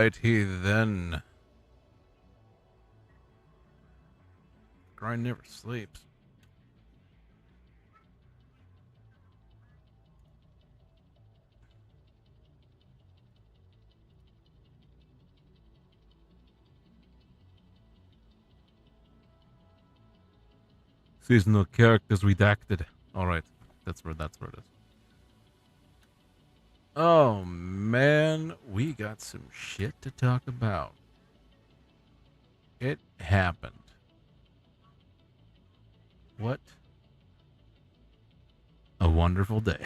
Alrighty then. Grind never sleeps. Seasonal characters redacted. Alright, that's where it is. Oh man, we got some shit to talk about. It happened. What a wonderful day.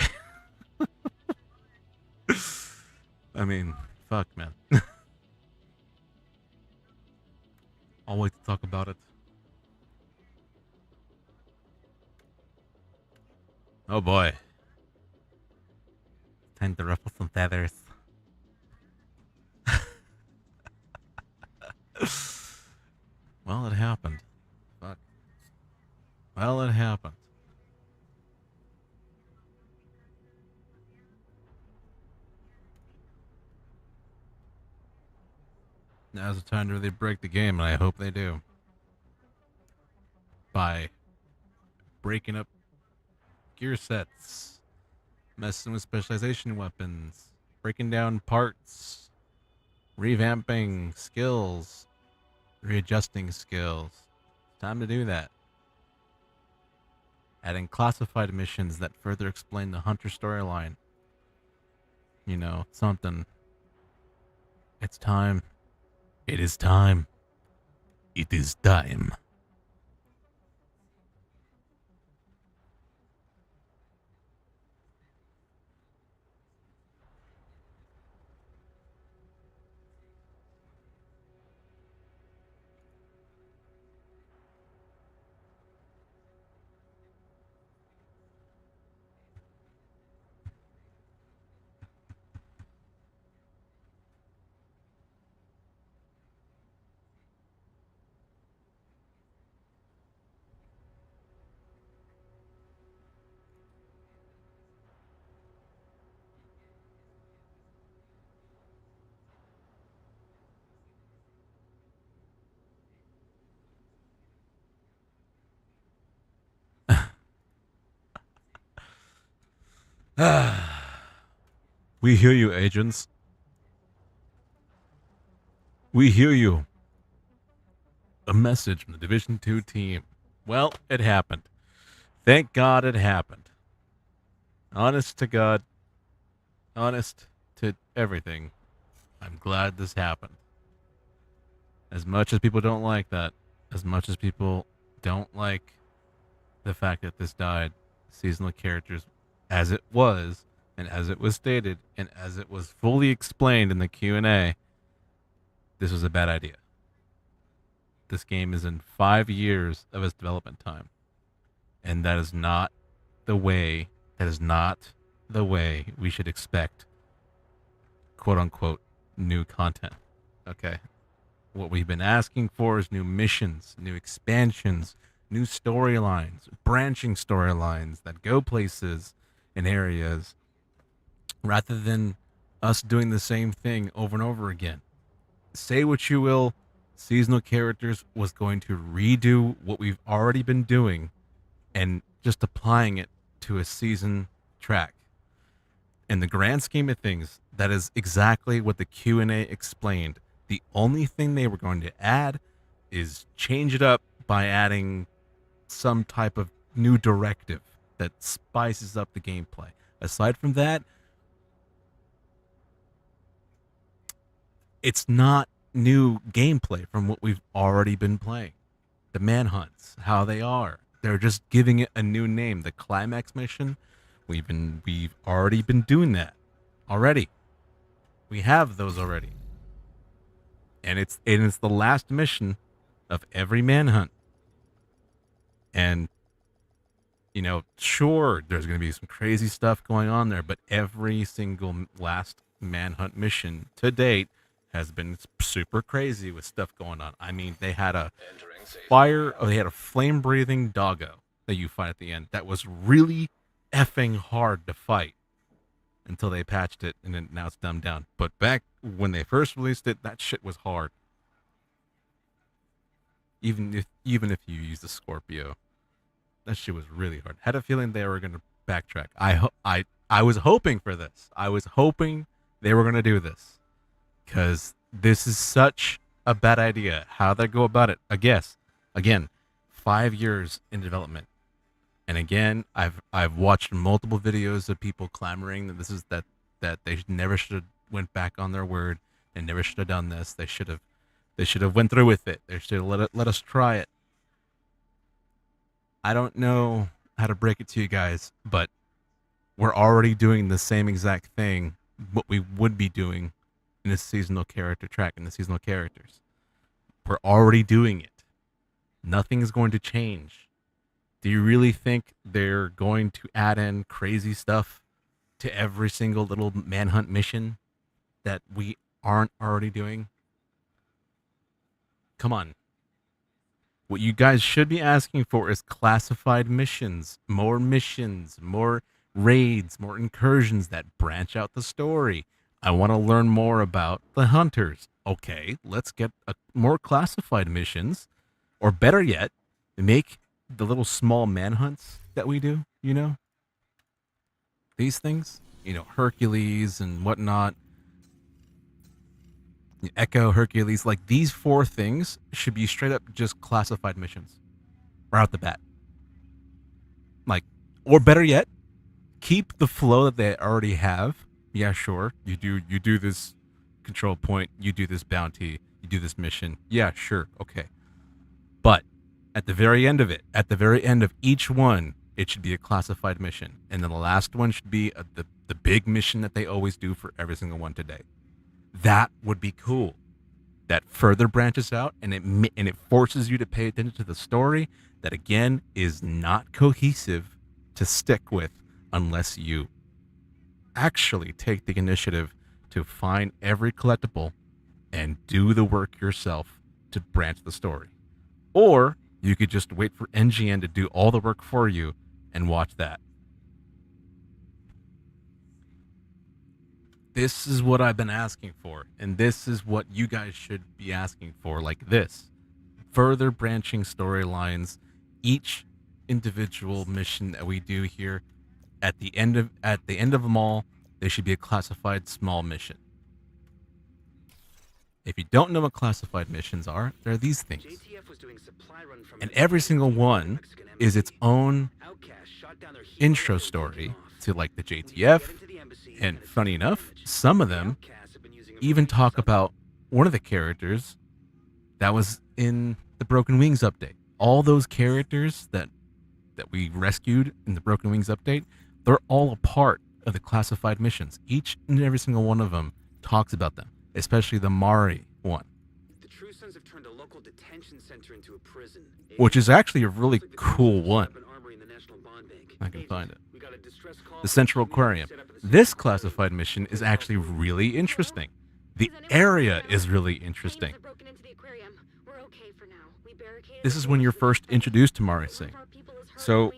I mean, fuck, man. I'll wait to talk about it. Oh boy. Time to ruffle some feathers. Well, it happened. Fuck. Well, it happened. Now's the time to really break the game, and I hope they do. By breaking up gear sets, messing with specialization weapons, breaking down parts, revamping skills, readjusting skills. Time to do that. Adding classified missions that further explain the Hunter storyline. You know, something. It's time. It is time. It is time. We hear you, agents. We hear you. A message from the Division 2 team. Well, it happened. Thank God it happened. Honest to God. Honest to everything. I'm glad this happened. As much as people don't like that, as much as people don't like the fact that this died, seasonal characters, as it was, and as it was stated, and as it was fully explained in the Q&A, this was a bad idea. This game is in 5 years of its development time. And that is not the way we should expect quote unquote new content. Okay. What we've been asking for is new missions, new expansions, new storylines, branching storylines that go places in areas rather than us doing the same thing over and over again. Say what you will, seasonal characters was going to redo what we've already been doing and just applying it to a season track. In the grand scheme of things, that is exactly what the Q&A explained. The only thing they were going to add is change it up by adding some type of new directive that spices up the gameplay. Aside from that, it's not new gameplay from what we've already been playing. The manhunts, how they are. They're just giving it a new name. The climax mission, we've already been doing that already. We have those already. And it's the last mission of every manhunt. And you know, sure, there's going to be some crazy stuff going on there, but every single last manhunt mission to date has been super crazy with stuff going on. I mean, they had a flame-breathing doggo that you fight at the end that was really effing hard to fight. until they patched it, and then now it's dumbed down. But back when they first released it, that shit was hard. Even if you use the Scorpio, that shit was really hard. Had a feeling they were gonna backtrack. I was hoping for this. I was hoping they were gonna do this, because this is such a bad idea. How they go about it? I guess again, 5 years in development. And again, I've watched multiple videos of people clamoring that this is that they never should have went back on their word and never should have done this. They should have went through with it. They should have let us try it. I don't know how to break it to you guys, but we're already doing the same exact thing what we would be doing in a seasonal character track, in the seasonal characters. We're already doing it. Nothing is going to change. Do you really think they're going to add in crazy stuff to every single little manhunt mission that we aren't already doing? Come on. What you guys should be asking for is classified missions, more raids, more incursions that branch out the story. I want to learn more about the hunters. Okay, let's get more classified missions, or better yet, make the little small manhunts that we do, these things, Hercules and whatnot, Echo, Hercules, like these 4 things should be straight up just classified missions right out the bat. Like, or better yet, keep the flow that they already have. Yeah, sure. You do this control point, you do this bounty, you do this mission. Yeah, sure. Okay. But at the very end of it, at the very end of each one, it should be a classified mission. And then the last one should be the big mission that they always do for every single one today. That would be cool. That further branches out, and it forces you to pay attention to the story that, again, is not cohesive to stick with unless you actually take the initiative to find every collectible and do the work yourself to branch the story. Or you could just wait for NGN to do all the work for you and watch that. This is what I've been asking for, and this is what you guys should be asking for, like this. Further branching storylines, each individual mission that we do here, at the end of them all, they should be a classified small mission. If you don't know what classified missions are, they're these things. And every single one is its own intro story to like the JTF. And funny enough, some of them even talk about one of the characters that was in the Broken Wings update. All those characters that we rescued in the Broken Wings update, they're all a part of the classified missions. Each and every single one of them talks about them, especially the Mari one. The True Sons have turned a local detention center into a prison, which is actually a really cool one. I can find it. The Central Aquarium. This classified mission is actually really interesting. The area is really interesting. This is when you're first introduced to Mari Singh. So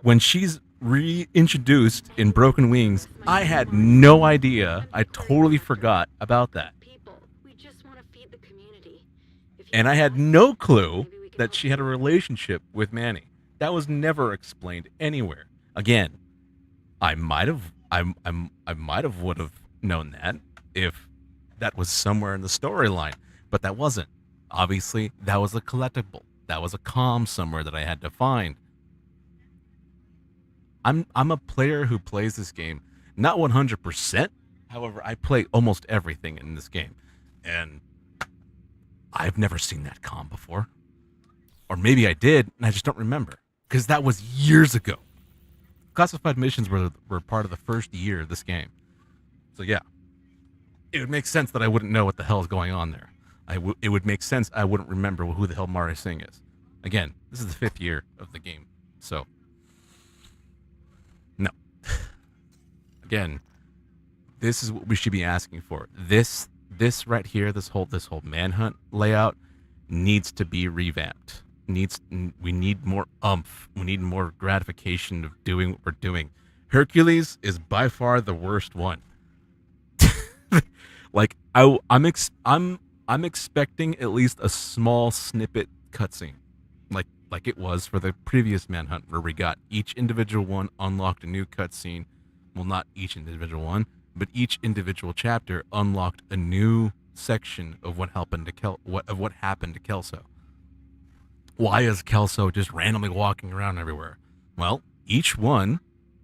when she's reintroduced in Broken Wings, I had no idea. I totally forgot about that. And I had no clue that she had a relationship with Manny. That was never explained anywhere. Again, I might have would have known that if that was somewhere in the storyline, but that wasn't. Obviously, that was a collectible. That was a comm somewhere that I had to find. I'm a player who plays this game, not 100%. However, I play almost everything in this game, and I've never seen that comm before. Or maybe I did, and I just don't remember, because that was years ago. Classified missions were part of the first year of this game. So yeah, it would make sense that I wouldn't know what the hell is going on there. It would make sense I wouldn't remember who the hell Mari Singh is. Again, this is the 5th year of the game. So, no. Again, this is what we should be asking for. This right here, this whole manhunt layout needs to be revamped. We need more oomph. We need more gratification of doing what we're doing. Hercules is by far the worst one. Like I'm expecting at least a small snippet cutscene, like it was for the previous Manhunt, where we got each individual one unlocked a new cutscene. Well, not each individual one, but each individual chapter unlocked a new section of what happened to what happened to Kelso. Why is Kelso just randomly walking around everywhere? Well, each one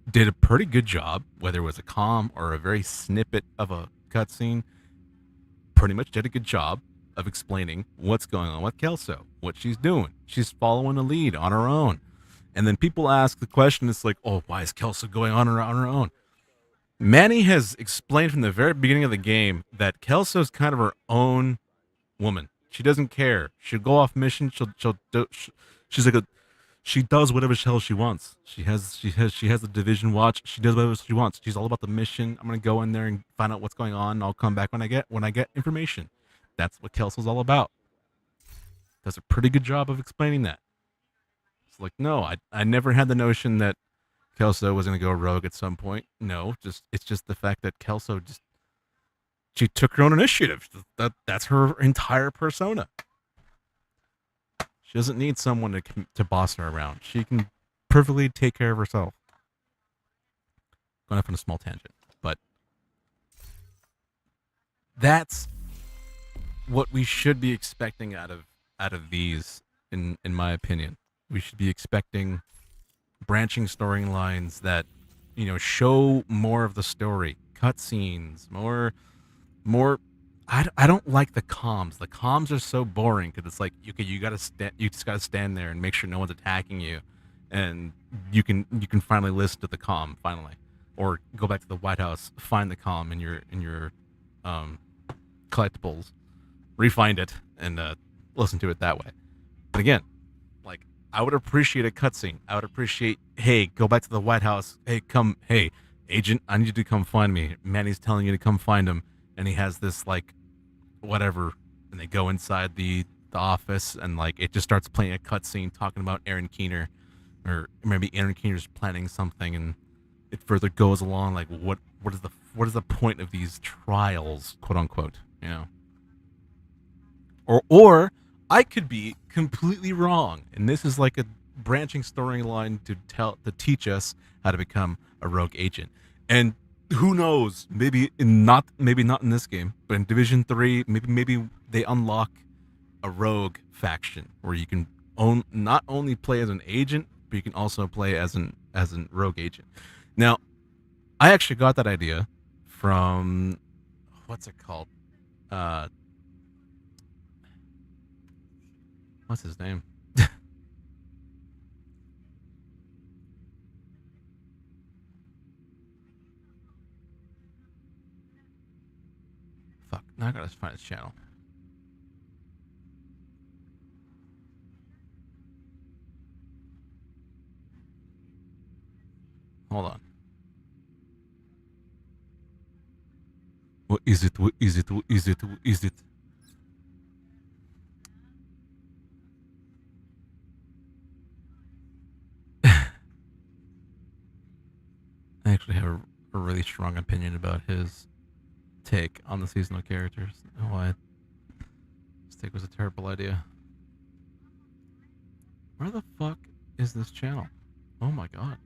did a pretty good job, whether it was a comm or a very snippet of a cutscene. Pretty much did a good job of explaining what's going on with Kelso, what she's doing. She's following a lead on her own. And then people ask the question, it's like, oh, why is Kelso going on her own? Manny has explained from the very beginning of the game that Kelso's kind of her own woman. She doesn't care. She'll go off mission. She's like she does whatever the hell she wants. She has the division watch. She does whatever she wants. She's all about the mission. I'm gonna go in there and find out what's going on. I'll come back when I get information. That's what Kelso's all about. Does a pretty good job of explaining that. It's like, no, I never had the notion that Kelso was gonna go rogue at some point. No, it's just the fact that Kelso she took her own initiative. That's her entire persona. She doesn't need someone to boss her around. She can perfectly take care of herself. Going off on a small tangent, but that's what we should be expecting out of these, in my opinion. We should be expecting branching storylines that, show more of the story, cutscenes, more. I don't like the comms. The comms are so boring because it's like, okay, you just gotta stand there and make sure no one's attacking you, and you can finally listen to the comm finally, or go back to the White House, find the comm in your collectibles, refind it, and listen to it that way. But again, like, I would appreciate a cutscene. I would appreciate, hey, go back to the White House. Hey, agent, I need you to come find me. Manny's telling you to come find him. And he has this, like, whatever, and they go inside the office, and, like, it just starts playing a cutscene talking about Aaron Keener, or maybe Aaron Keener's planning something, and it further goes along, like, what is the point of these trials, quote unquote, Or I could be completely wrong, and this is like a branching storyline to teach us how to become a rogue agent. And who knows? Maybe not in this game, but in Division 3, maybe they unlock a rogue faction where you can not only play as an agent, but you can also play as an rogue agent. Now, I actually got that idea from, what's it called? What's his name? Fuck, now I gotta find his channel. Hold on. What is it? What is it? What is it? What is it? I actually have a really strong opinion about his take on the seasonal characters. Why this take was a terrible idea. Where the fuck is this channel? Oh my god.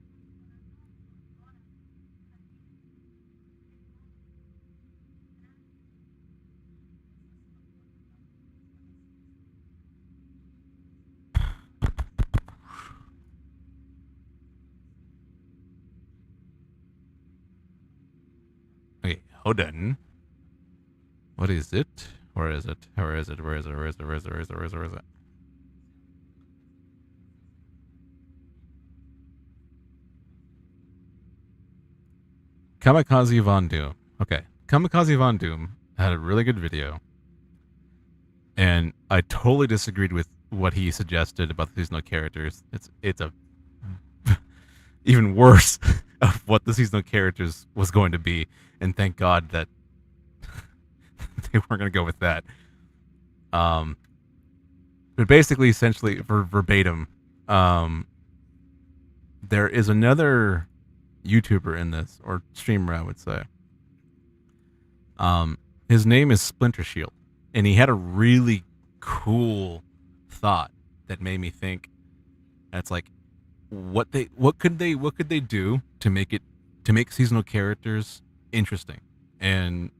Okay, hold on. What is it? Where is it? Where is it? Where is it? Where is it? Where is it? Where is it? Where is it? Where is it? Kamikaze Von Doom. Okay. Kamikaze Von Doom had a really good video. And I totally disagreed with what he suggested about the seasonal characters. It's a even worse of what the seasonal characters was going to be. And thank God that they weren't going to go with that. But basically, essentially, for verbatim, there is another YouTuber in this, or streamer, I would say. His name is Splinter Shield, and he had a really cool thought that made me think. That's like, what could they do to make seasonal characters interesting? And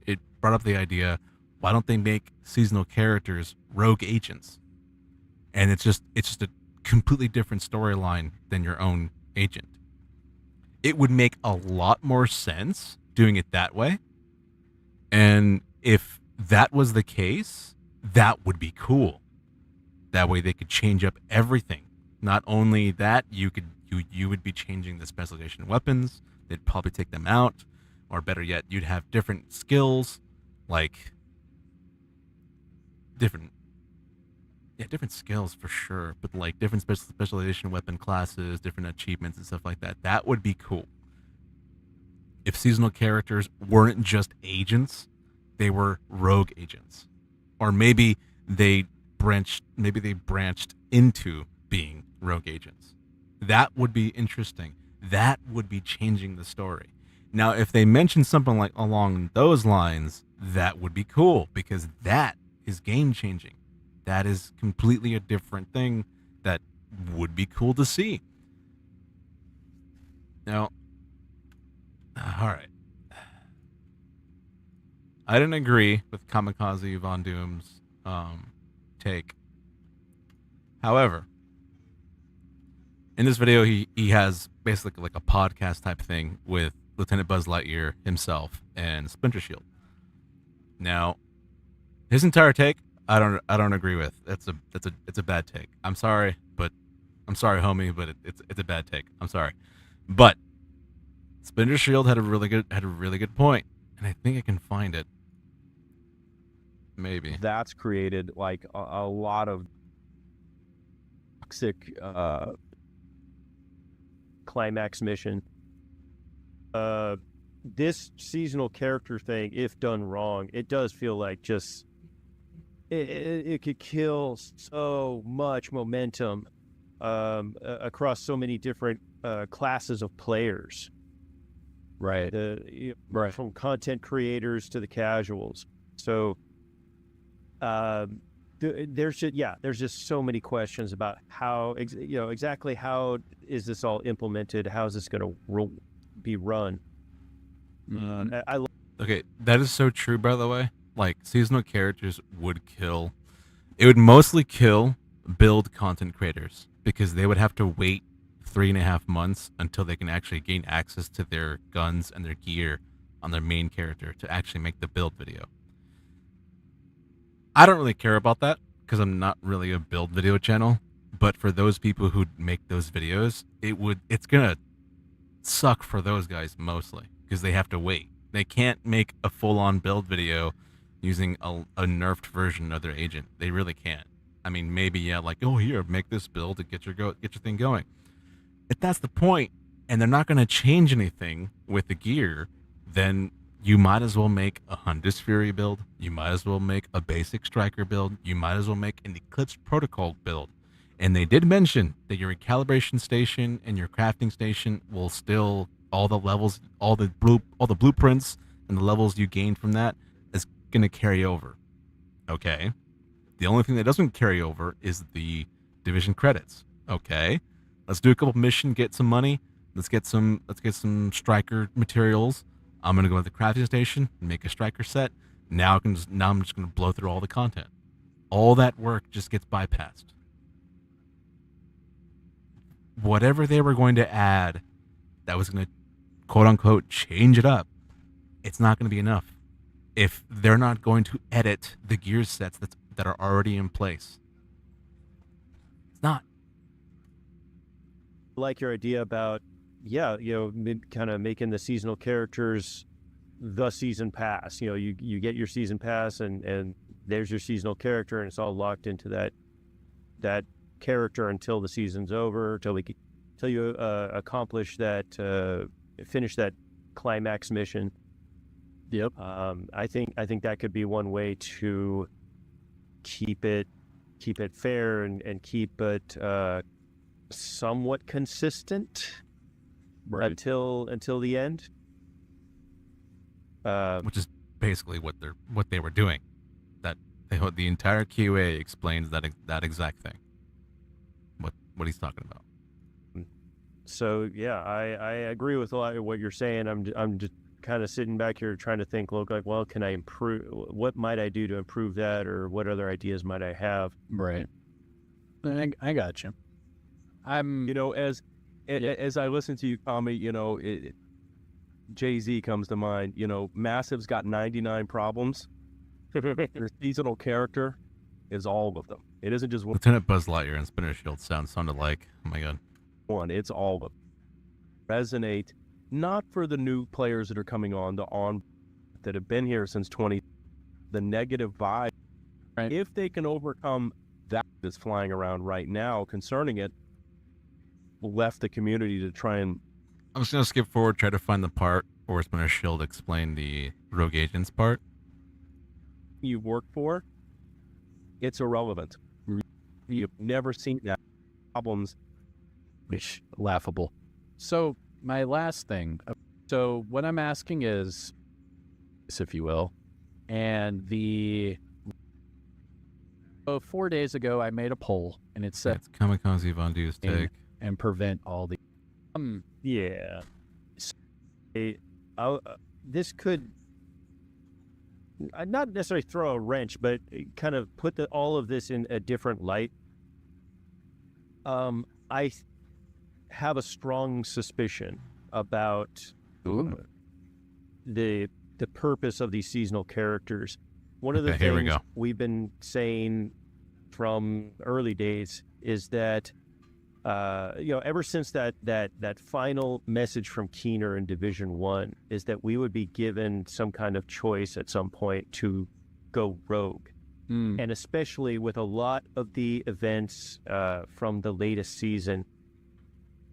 it brought up the idea, why don't they make seasonal characters rogue agents? And it's just a completely different storyline than your own agent. It would make a lot more sense doing it that way. And if that was the case, that would be cool. That way they could change up everything. Not only that, you would be changing the specialization weapons. They'd probably take them out, or better yet, you'd have different skills, like different different skills for sure, but like different specialization weapon classes, different achievements and stuff like that. That would be cool. If seasonal characters weren't just agents, they were rogue agents. Or maybe they branched into being rogue agents. That would be interesting. That would be changing the story. Now, if they mentioned something like along those lines, that would be cool, because that is game changing. That is completely a different thing that would be cool to see. Now, all right. I didn't agree with Kamikaze Von Doom's take. However, in this video, he has basically like a podcast type thing with Lieutenant Buzz Lightyear himself and Splinter Shield. Now, his entire take, I don't agree with. It's a bad take. I'm sorry, homie, but it's a bad take. I'm sorry, but Splinter Shield had a really good point, and I think I can find it. Maybe that's created like a lot of toxic climax mission. This seasonal character thing, if done wrong, it does feel like just it could kill so much momentum across so many different classes of players. Right. Right. From content creators to the casuals. So there's just so many questions about how exactly how is this all implemented? How is this going to be run? Okay, that is so true, by the way. Like, seasonal characters would kill. It would mostly kill build content creators, because they would have to wait 3.5 months until they can actually gain access to their guns and their gear on their main character to actually make the build video. I don't really care about that, because I'm not really a build video channel. But for those people who make those videos, it's gonna suck for those guys mostly, because they have to wait. They can't make a full-on build video using a nerfed version of their agent. They really can't. I mean, maybe like, oh, here, make this build to get your thing going. If that's the point, and they're not going to change anything with the gear, then you might as well make a Hundus Fury build. You might as well make a basic Striker build. You might as well make an Eclipse Protocol build. And they did mention that your recalibration station and your crafting station will still, all the levels, all the blueprints and the levels you gain from that is going to carry over. Okay. The only thing that doesn't carry over is the division credits. Okay. Let's do a couple missions, get some money. Let's get some Striker materials. I'm gonna go to the crafting station and make a Striker set. Now I'm just gonna blow through all the content. All that work just gets bypassed. Whatever they were going to add that was going to, quote unquote, change it up, it's not going to be enough if they're not going to edit the gear sets that are already in place. It's not. I like your idea about, kind of making the seasonal characters the season pass. You get your season pass and there's your seasonal character, and it's all locked into that character until the season's over, till you accomplish that, finish that climax mission. Yep. I think that could be one way to keep it fair and keep it somewhat consistent. Right. until the end. Which is basically what they were doing. That the entire QA explains that exact thing. What he's talking about. So yeah, I agree with a lot of what you're saying. I'm just kind of sitting back here trying to think, look, like, well, can I improve? What might I do to improve that, or what other ideas might I have? Right. I got you. I'm. You know, as I listen to you, Tommy, you know, Jay-Z comes to mind. You know, Massive's got 99 problems. Their seasonal character is all of them. It isn't just Lieutenant Buzz Lightyear and Spinner Shield sound alike. Oh my god. one. It's all of them. Resonate, not for the new players that are coming on, that have been here since 20, the negative vibe. Right. If they can overcome that that's flying around right now concerning it, left the community to try and I'm just gonna skip forward, try to find the part where Spinner Shield explained the rogue agents part. you work for, it's irrelevant. You've never seen that problems. Which laughable. So my last thing. So what I'm asking is, if you will, and so 4 days ago I made a poll and it said It's Kamikaze Von Du's take. and prevent all the Yeah. This could not necessarily throw a wrench, but kind of put all of this in a different light. I have a strong suspicion about the purpose of these seasonal characters. One of the Okay, here we things go. we've been saying from early days is that ever since that final message from Keener in Division 1 is that we would be given some kind of choice at some point to go rogue. And especially with a lot of the events from the latest season,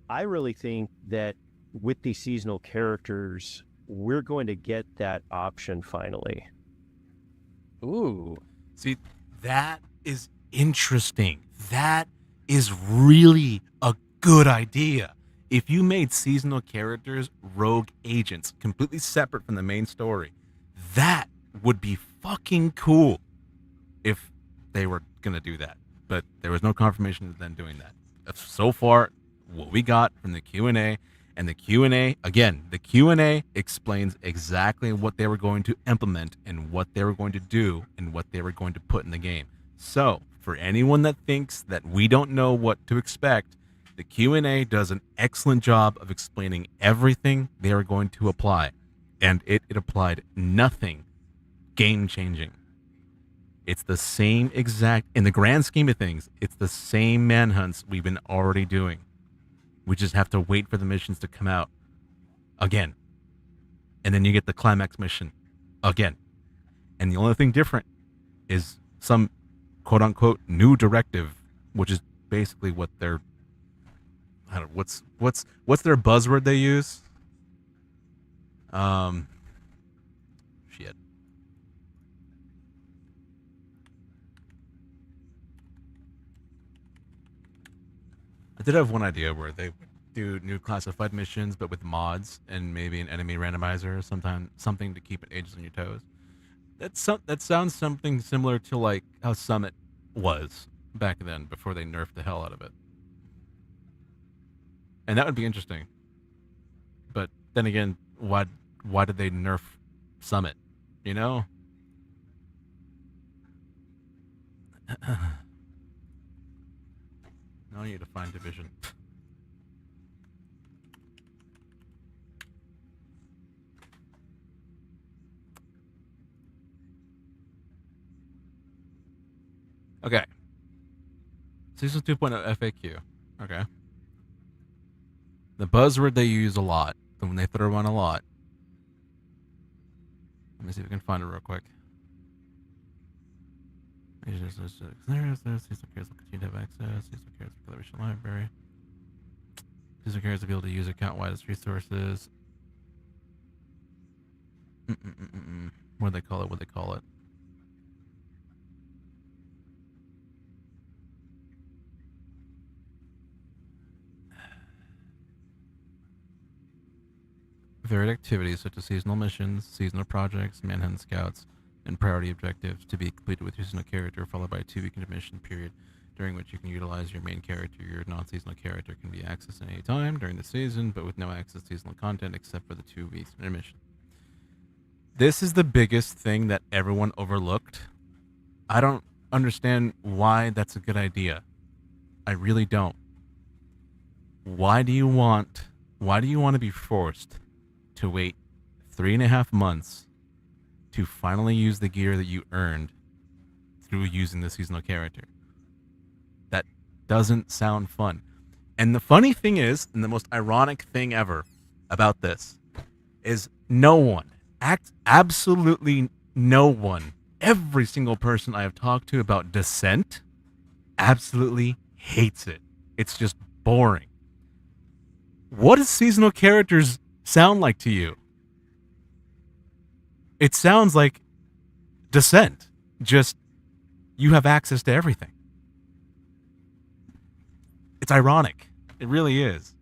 I really think that with these seasonal characters, we're going to get that option finally. Ooh. See, that is interesting. That is really a good idea. If you made seasonal characters rogue agents, completely separate from the main story, that would be fucking cool if they were going to do that. But there was no confirmation of them doing that. So far, what we got from the Q&A, and the Q&A, again, the Q&A explains exactly what they were going to implement and what they were going to do and what they were going to put in the game. So, for anyone that thinks that we don't know what to expect, the Q&A does an excellent job of explaining everything they are going to apply. And it applied nothing game-changing. It's the same exact, in the grand scheme of things, it's the same manhunts we've been already doing. We just have to wait for the missions to come out again. And then you get the climax mission again. And the only thing different is some quote-unquote new directive, which is basically what their, I don't know, what's their buzzword they use? Shit. I did have one idea where they would do new classified missions, but with mods and maybe an enemy randomizer or something to keep agents on your toes. That sounds something similar to like how Summit was back then before they nerfed the hell out of it. And that would be interesting. But then again, why did they nerf Summit? You know? Now I need to find Division. Okay. Season 2.0 FAQ. Okay. The buzzword they use a lot, the one they throw around a lot. Let me see if we can find it real quick. Season characters will continue to have access. Season characters for the Collaboration Library. Season characters will be able to use account-wide as resources. What do they call it? varied activities such as seasonal missions, seasonal projects, manhunt scouts, and priority objectives to be completed with your seasonal character, followed by a 2-week intermission period during which you can utilize your main character. Your non-seasonal character can be accessed at any time during the season, but with no access to seasonal content except for the 2 weeks intermission. This is the biggest thing that everyone overlooked. I don't understand why that's a good idea. I really don't. Why do you want to be forced to wait 3.5 months to finally use the gear that you earned through using the seasonal character? That doesn't sound fun. And the funny thing is, and the most ironic thing ever about this, is no one, absolutely no one, every single person I have talked to about Descent absolutely hates it. It's just boring. What does seasonal characters sound like to you? It sounds like Descent. Just, you have access to everything. It's ironic. It really is.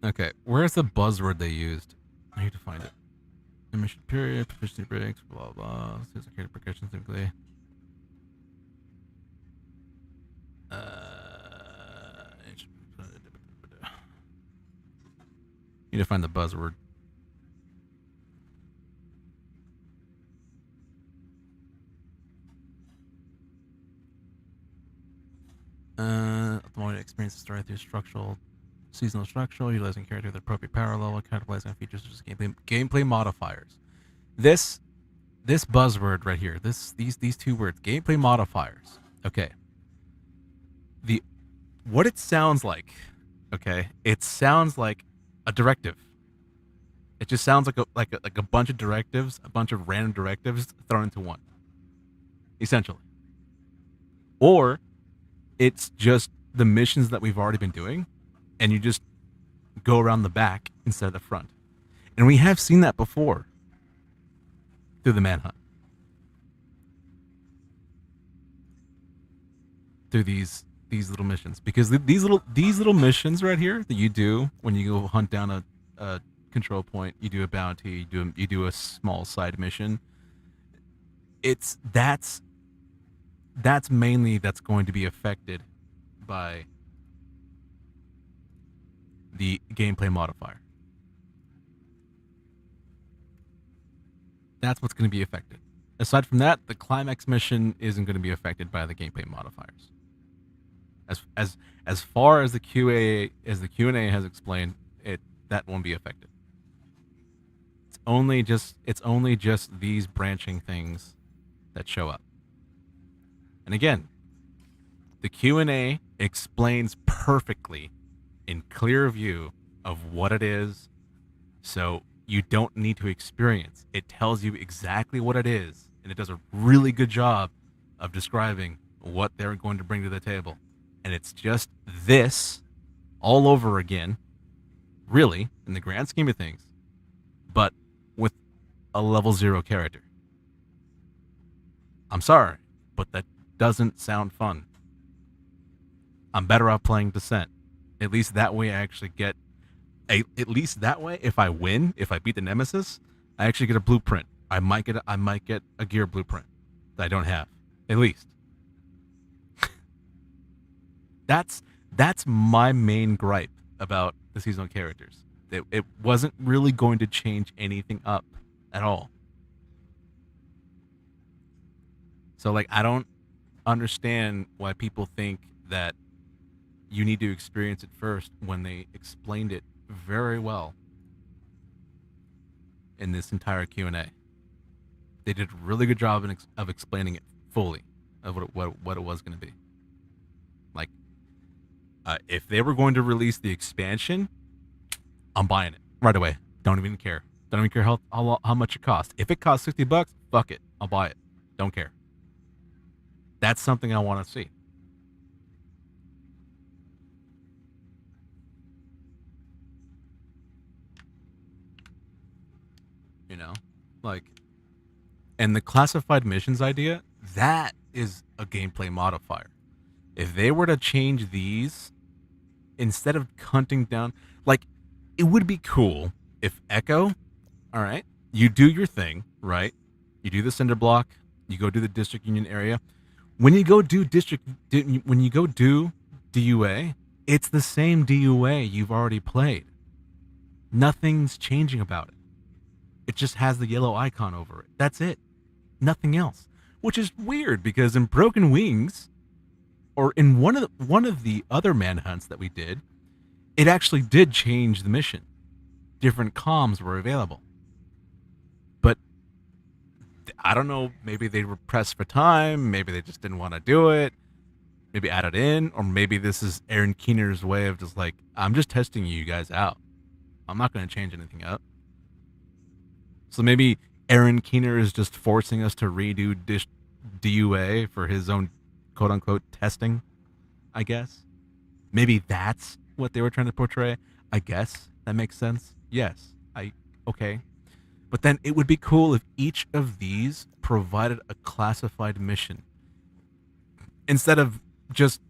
Okay, where's the buzzword they used? I need to find it. Emission period, proficiency breaks, blah blah. Seasonal character progression typically. Need to find the buzzword. The more experience the story through seasonal structural, utilizing character with appropriate power level, capitalizing on features such as gameplay modifiers. This buzzword right here, these 2 words, gameplay modifiers. Okay. What it sounds like, okay, it sounds like a directive. It just sounds like a bunch of directives, a bunch of random directives thrown into one, essentially. Or it's just the missions that we've already been doing, and you just go around the back instead of the front. And we have seen that before through the manhunt. Through these little missions, because these little missions right here that you do when you go hunt down a control point, you do a bounty, you do a small side mission. That's mainly going to be affected by the gameplay modifier. That's what's going to be affected. Aside from that, the climax mission isn't going to be affected by the gameplay modifiers. As far as the Q&A has explained, that won't be affected. It's only just these branching things that show up. And again, the Q&A explains perfectly in clear view of what it is, so you don't need to experience. It tells you exactly what it is, and it does a really good job of describing what they're going to bring to the table. And it's just this all over again, really, in the grand scheme of things, but with a level 0 character. I'm sorry, but that doesn't sound fun. I'm better off playing Descent. At least that way I actually get at least that way, if I win, if I beat the Nemesis, I actually get a blueprint. I might get a gear blueprint that I don't have. At least. That's my main gripe about the seasonal characters. It wasn't really going to change anything up at all. So like, I don't understand why people think that you need to experience it first when they explained it very well in this entire Q&A. They did a really good job of explaining it fully of what it was going to be. Like, if they were going to release the expansion, I'm buying it right away. Don't even care. Don't even care how much it costs. If it costs $60, fuck it. I'll buy it. Don't care. That's something I want to see. You know, like, and the classified missions idea, that is a gameplay modifier. If they were to change these instead of hunting down, like, it would be cool if Echo, all right, you do your thing, right? You do the cinder block, you go do the district union area. When you go do when you go do DUA, it's the same DUA you've already played. Nothing's changing about it. It just has the yellow icon over it. That's it. Nothing else. Which is weird because in Broken Wings, or in one of the other manhunts that we did, it actually did change the mission. Different comms were available. But I don't know, maybe they were pressed for time, maybe they just didn't want to do it, maybe add it in, or maybe this is Aaron Keener's way of just like, I'm just testing you guys out. I'm not going to change anything up. So maybe Aaron Keener is just forcing us to redo DUA for his own quote-unquote testing, I guess. Maybe that's what they were trying to portray. I guess that makes sense. Yes. Okay. But then it would be cool if each of these provided a classified mission. Instead of just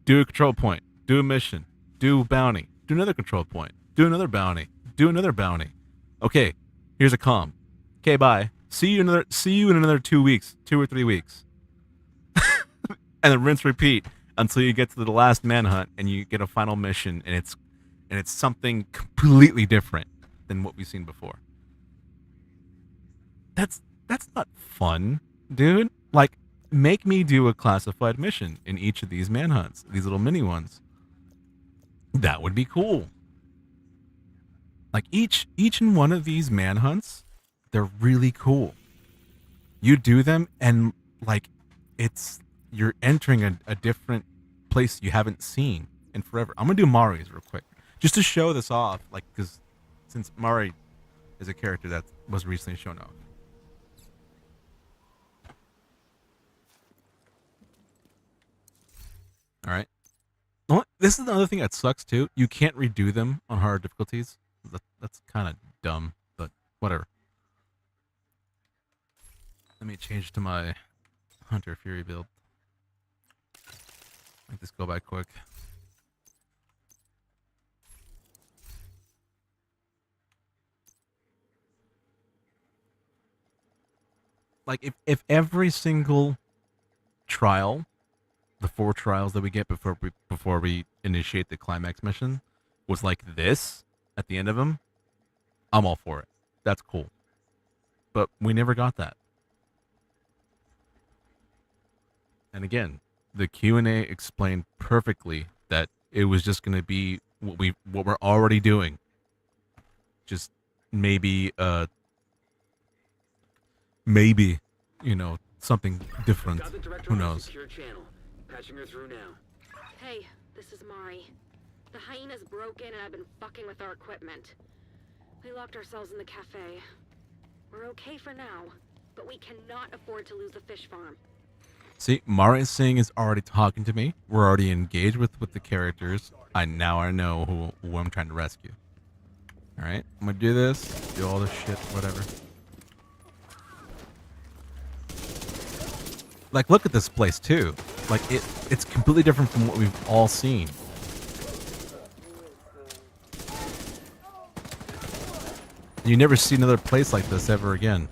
do a control point, do a mission, do bounty, do another control point, do another bounty, do another bounty. Okay, here's a comm. Okay, bye. See you in another 2 weeks, 2 or 3 weeks. And then rinse repeat until you get to the last manhunt and you get a final mission and it's something completely different than what we've seen before. That's not fun, dude. Like, make me do a classified mission in each of these manhunts, these little mini ones. That would be cool. Like each and one of these manhunts, they're really cool. You do them and like you're entering a different place you haven't seen in forever. I'm gonna do Mari's real quick, just to show this off, like, because since Mari is a character that was recently shown off. All right. This is another thing that sucks too. You can't redo them on hard difficulties. That's kind of dumb, but whatever. Let me change to my Hunter Fury build. Make this go by quick. Like if every single trial, the 4 trials that we get before we initiate the climax mission, was like this at the end of them, I'm all for it. That's cool. But we never got that. And again, the Q&A explained perfectly that it was just going to be what we're already doing. Just maybe something different. Who knows? Patching her through now. Hey, this is Mari. The hyenas broke in and I've been fucking with our equipment. We locked ourselves in the cafe. We're okay for now, but we cannot afford to lose the fish farm. See, Mari Singh is already talking to me. We're already engaged with the characters. I know who I'm trying to rescue. Alright, I'm gonna do this, do all this shit, whatever. Like, look at this place too. Like, it's completely different from what we've all seen. You never see another place like this ever again.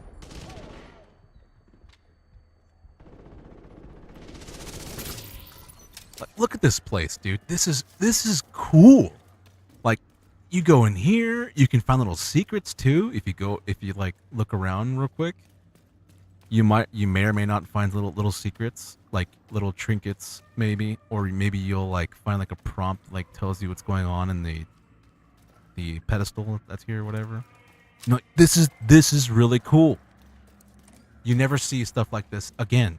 Like, look at this place, dude. This is cool. Like, you go in here, you can find little secrets too. If you like look around real quick, you may or may not find little secrets, like little trinkets maybe, or maybe you'll like find like a prompt like tells you what's going on in the pedestal that's here or whatever. No, this is really cool. You never see stuff like this again.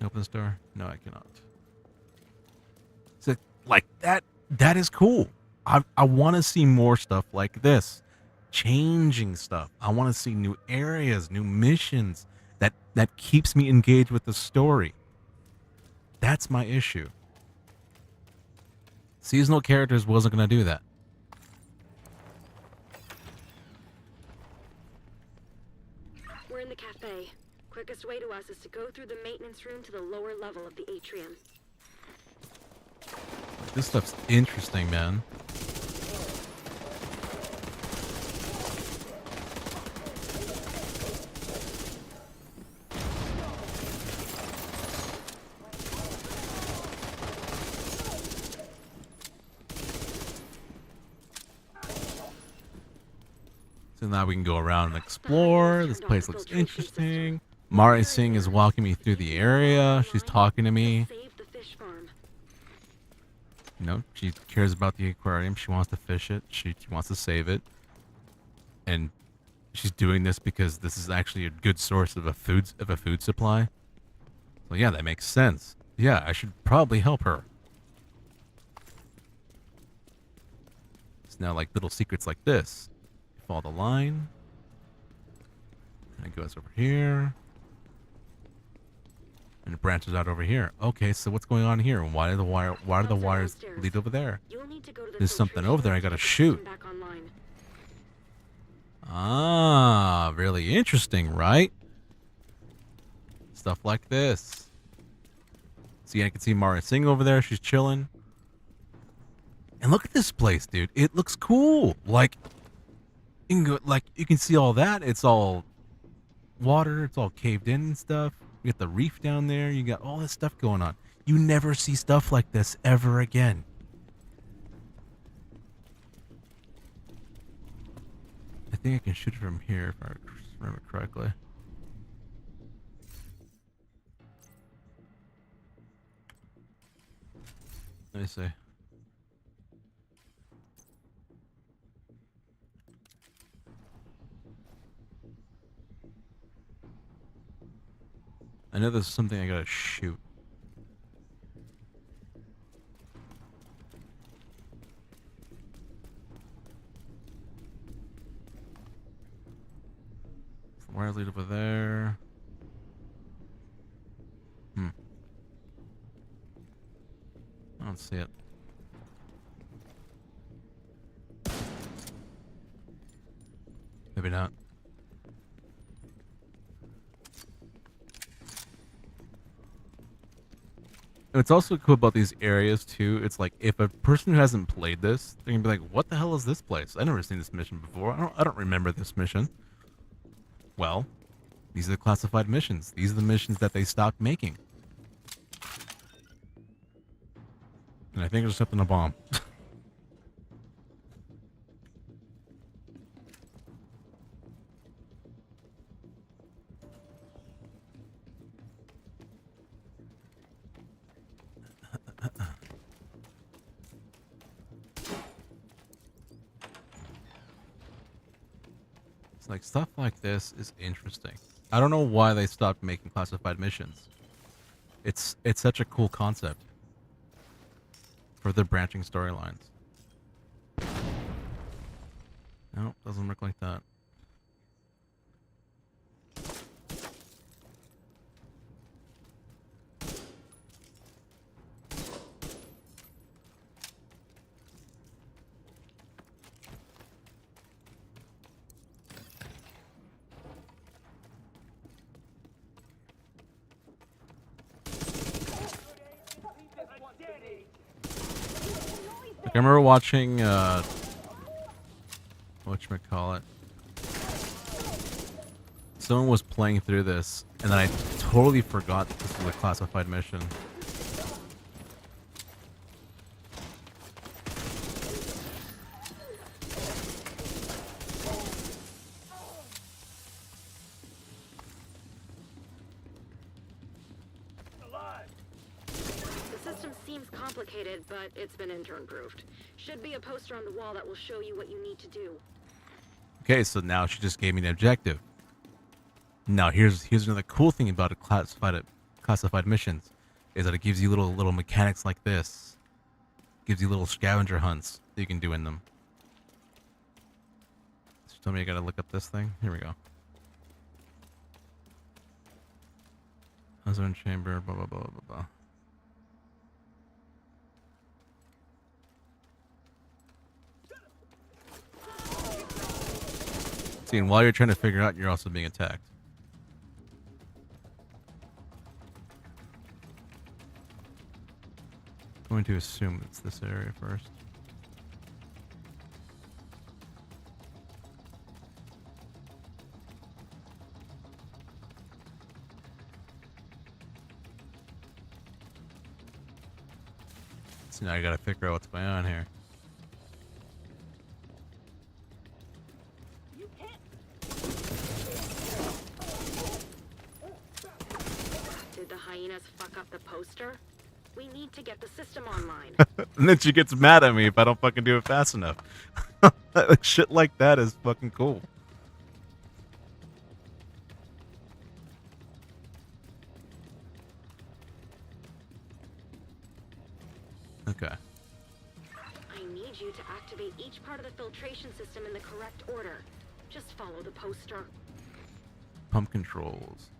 Open the door? No, I cannot. So like that is cool. I want to see more stuff like this. Changing stuff. I want to see new areas, new missions that keeps me engaged with the story. That's my issue. Seasonal characters wasn't going to do that. We're in the cafe. Quickest way to us is to go through the maintenance room to the lower level of the atrium. This stuff's interesting, man. So now we can go around and explore. This place looks interesting. Mari Singh is walking me through the area. She's talking to me. Save the fish farm. You know, she cares about the aquarium. She wants to fish it. She wants to save it. And she's doing this because this is actually a good source of a food supply. So yeah, that makes sense. Yeah, I should probably help her. It's now like little secrets like this. You follow the line. And it goes over here. And it branches out over here. Okay, so what's going on here? Why do the wires lead over there? You'll need to go to the There's something filtration over there I room gotta to get the shoot. system back online. Ah, really interesting, right? Stuff like this. See, I can see Mara Singh over there. She's chilling. And look at this place, dude. It looks cool. Like, you can go, like, you can see all that. It's all water. It's all caved in and stuff. You got the reef down there. You got all this stuff going on. You never see stuff like this ever again. I think I can shoot it from here if I remember correctly. Let me see. I know there's something I gotta shoot. Wires lead over there. I don't see it. Maybe not. What's also cool about these areas too, it's like if a person who hasn't played this, they're gonna be like, "What the hell is this place? I've never seen this mission before. I don't remember this mission." Well, these are the classified missions. These are the missions that they stopped making. And I think there's something a bomb. It's like stuff like this is interesting. I don't know why they stopped making classified missions. It's such a cool concept for the branching storylines. No, doesn't look like that. I remember watching, whatchamacallit. Someone was playing through this, and then I totally forgot that this was a classified mission. Complicated, but it's been intern proofed. Should be a poster on the wall that will show you what you need to do. Okay, so now she just gave me an objective. Now here's another cool thing about a classified missions is that it gives you little mechanics like this. Gives you little scavenger hunts that you can do in them. So tell me I gotta look up this thing. Here we go. Ozone chamber, blah blah blah blah blah. See, and while you're trying to figure out, you're also being attacked. going to assume it's this area first. So now I gotta figure out what's going on here. Did the hyenas fuck up the poster? We need to get the system online. And then she gets mad at me if I don't fucking do it fast enough. Shit like that is fucking cool. Okay. I need you to activate each part of the filtration system in the correct order. Just follow the poster. Pump controls.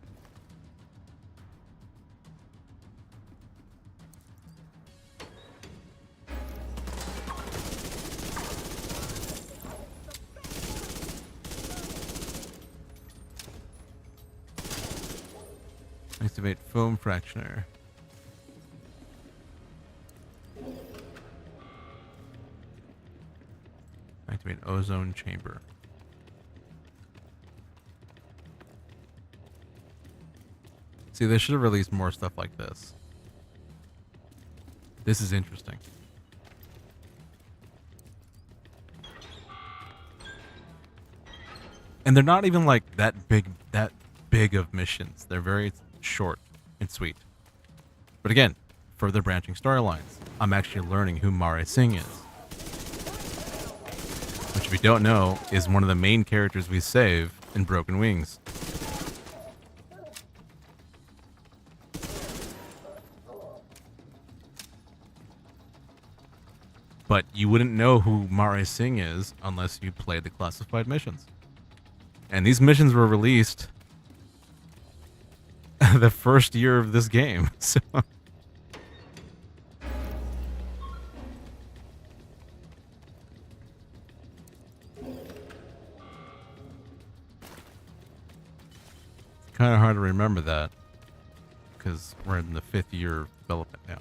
Activate foam fractioner. Activate ozone chamber. See, they should have released more stuff like this. This is interesting. And they're not even like that big of missions. They're very short and sweet. But again, further branching storylines. I'm actually learning who Mare Singh is. Which, if you don't know, is one of the main characters we save in Broken Wings. But you wouldn't know who Mare Singh is unless you played the classified missions. And these missions were released the first year of this game. So kind of hard to remember that because we're in the 5th year of development now.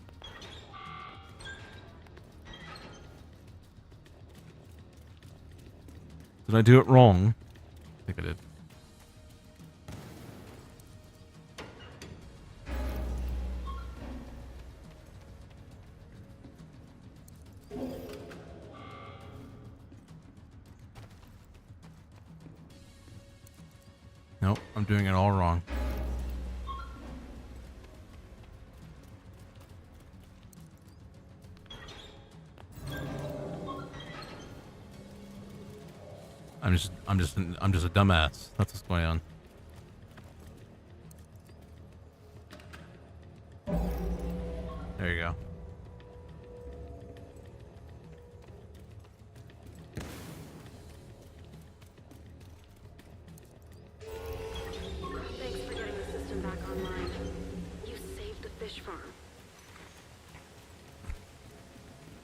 Did I do it wrong? I think I did. Nope, I'm doing it all wrong. I'm just a dumbass. That's what's going on. There you go. Thanks for getting the system back online. You saved the fish farm.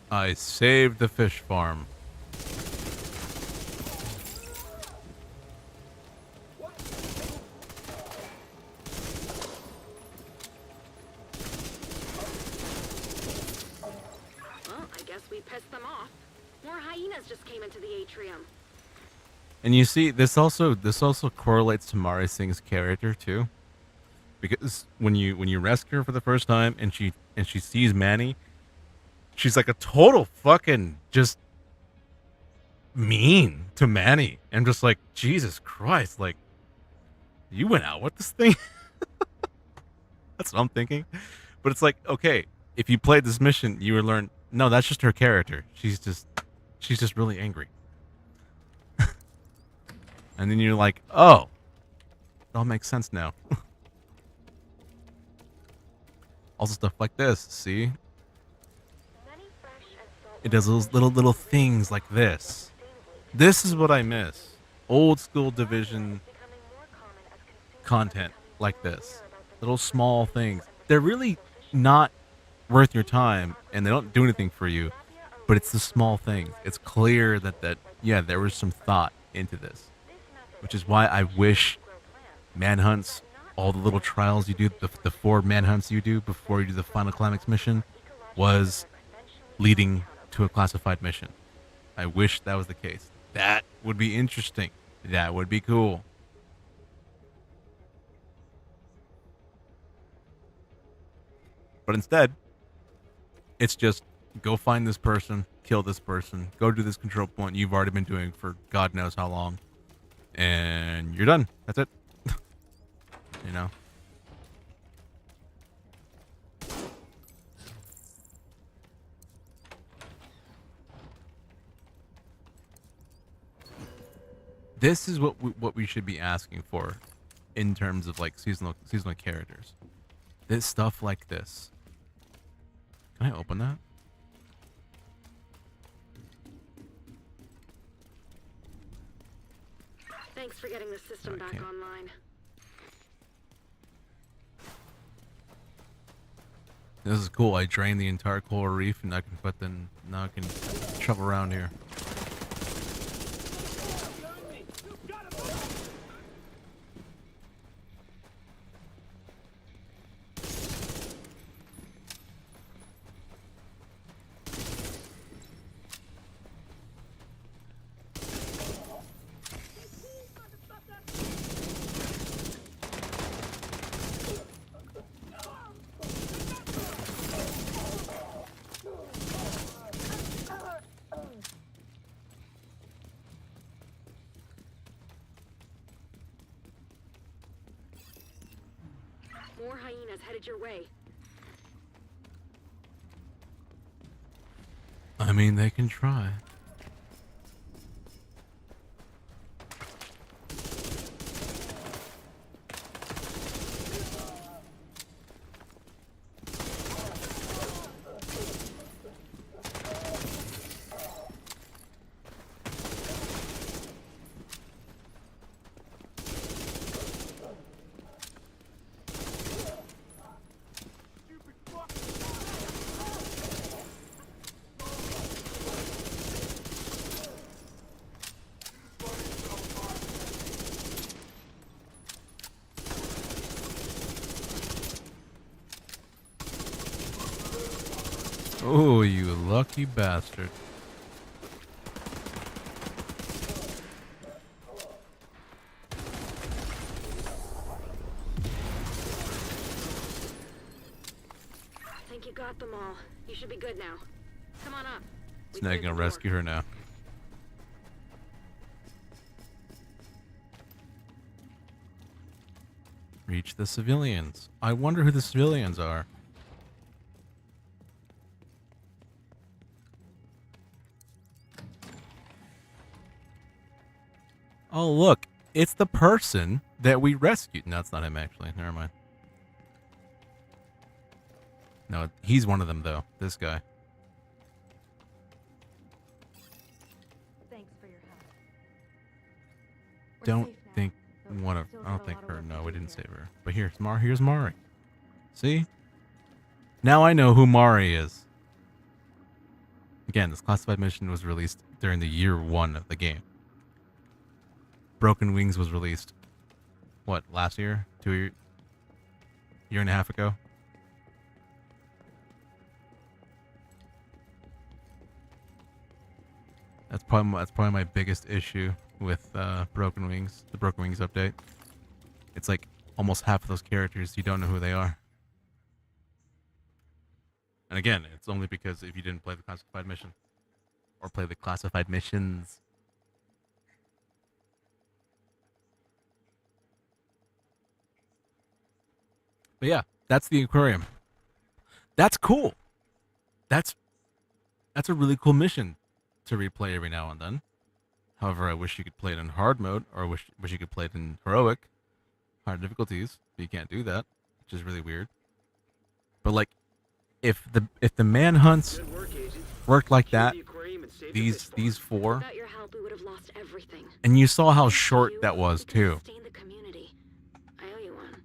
I saved the fish farm. Just came into the atrium. And you see, this also correlates to Mare Singh's character too, because when you rescue her for the first time and she sees Manny, she's like a total fucking just mean to Manny, and just like, Jesus Christ, like, you went out with this thing. That's what I'm thinking. But it's like, okay, if you played this mission, you would learn, no, that's just her character. She's just really angry. And then you're like, oh, it all makes sense now. Also stuff like this, see? It does those little things like this. This is what I miss. Old school Division content like this. Little small things. They're really not worth your time, and they don't do anything for you. But it's the small things. It's clear that yeah, there was some thought into this. Which is why I wish manhunts, all the little trials you do, the 4 manhunts you do before you do the final climax mission, was leading to a classified mission. I wish that was the case. That would be interesting. That would be cool. But instead, it's just go find this person, kill this person, go to this control point you've already been doing for God knows how long, and you're done. That's it. You know? This is what we should be asking for in terms of like seasonal characters. This stuff like this. Can I open that? Thanks for getting the system No, I back can't. online. This is cool. I drained the entire coral reef, and now I can travel around here. More hyenas headed your way. I mean, they can try. Oh, you lucky bastard. I think you got them all. You should be good now. Come on up. We Snag cleared gonna the door. rescue her now. Reach the civilians. I wonder who the civilians are. Oh, look. It's the person that we rescued. No, it's not him, actually. Never mind. No, he's one of them, though. This guy. Thanks for your help. We're Don't safe now, think but we one of... still I got don't a think lot of her. work No, to we do didn't here. save her. But here's Mari. See? Now I know who Mari is. Again, this classified mission was released during the year 1 of the game. Broken Wings was released, what, last year? Year and a half ago? That's probably my biggest issue with Broken Wings, the Broken Wings update. It's like almost half of those characters, you don't know who they are. And again, it's only because if you didn't play the classified mission. Or play the classified missions. But yeah, that's the aquarium. That's cool. That's a really cool mission to replay every now and then. However, I wish you could play it in hard mode, or wish you could play it in heroic, hard difficulties. But you can't do that, which is really weird. But like, if the manhunts Good work, Agent. worked like Secure that, the aquarium and save the fish these farm. four, Without your help, we would have lost everything. and you saw how Thanks to short you, that was we can too. sustain the community. I owe you one.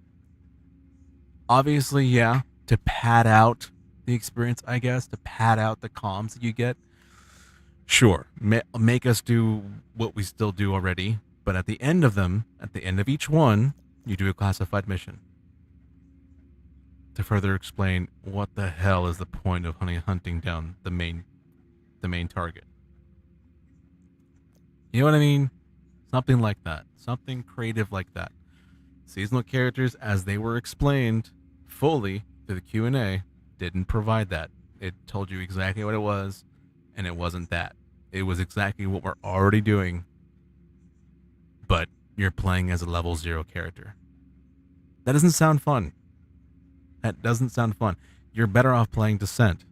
Obviously, yeah, to pad out the experience, I guess, to pad out the comms that you get. Sure, make us do what we still do already, but at the end of them, at the end of each one, you do a classified mission. to further explain what the hell is the point of hunting down the main target. You know what I mean? Something like that. Something creative like that. Seasonal characters, as they were explained fully through the Q&A, didn't provide that. It told you exactly what it was, and it wasn't that. It was exactly what we're already doing, but you're playing as a level 0 character. That doesn't sound fun. That doesn't sound fun. You're better off playing Descent,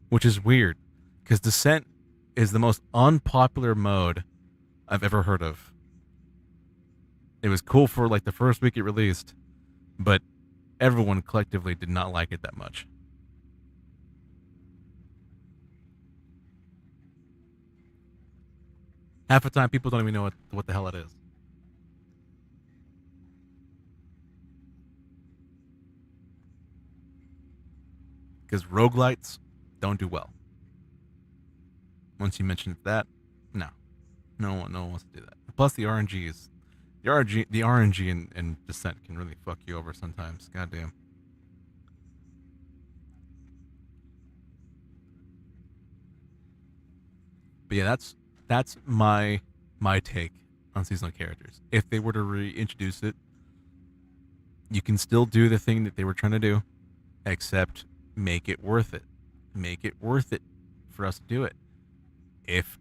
which is weird, because Descent is the most unpopular mode I've ever heard of. It was cool for like the first week it released, but everyone collectively did not like it that much. Half the time, people don't even know what the hell it is. Because roguelites don't do well. Once you mention that, no one wants to do that. Plus, the RNG in Descent can really fuck you over sometimes. Goddamn. But yeah, that's my take on seasonal characters. If they were to reintroduce it, you can still do the thing that they were trying to do, except make it worth it. Make it worth it for us to do it. If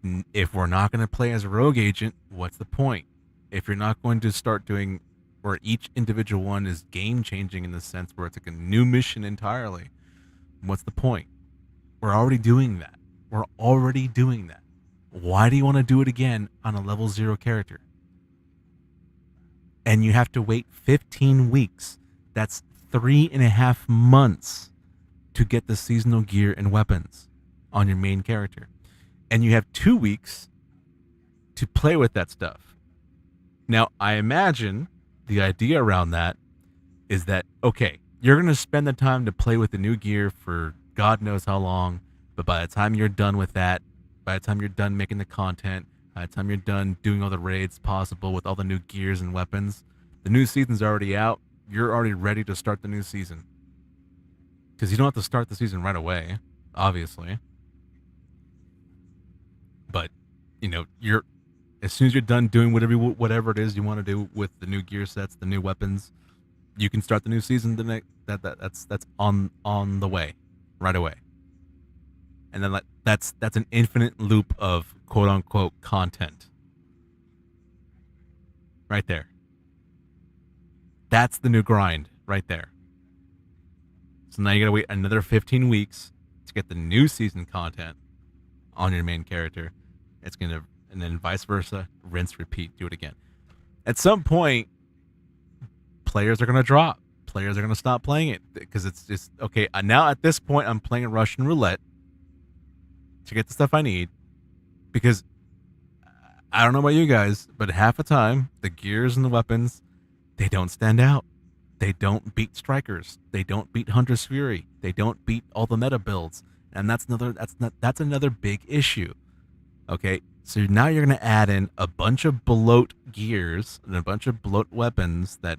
we're not going to play as a rogue agent, what's the point? If you're not going to start doing where each individual one is game changing in the sense where it's like a new mission entirely, what's the point? We're already doing that. Why do you want to do it again on a level 0 character? And you have to wait 15 weeks. That's 3.5 months to get the seasonal gear and weapons on your main character. And you have 2 weeks to play with that stuff. Now, I imagine the idea around that is that, okay, you're going to spend the time to play with the new gear for God knows how long, but by the time you're done with that, by the time you're done making the content, by the time you're done doing all the raids possible with all the new gears and weapons, the new season's already out. You're already ready to start the new season. Because you don't have to start the season right away, obviously. But, you're as soon as you're done doing whatever it is you want to do with the new gear sets, the new weapons, you can start the new season. That's on the way, right away. And then that's an infinite loop of quote unquote content. Right there. That's the new grind right there. So now you gotta wait another 15 weeks to get the new season content on your main character. And then vice versa, rinse, repeat, do it again. At some point, players are gonna drop. Players are gonna stop playing it because it's just okay. Now at this point, I'm playing Russian roulette to get the stuff I need, because I don't know about you guys, but half the time the gears and the weapons, they don't stand out. They don't beat Strikers. They don't beat Hunter's Fury. They don't beat all the meta builds, and that's another big issue. Okay, so now you're gonna add in a bunch of bloat gears and a bunch of bloat weapons that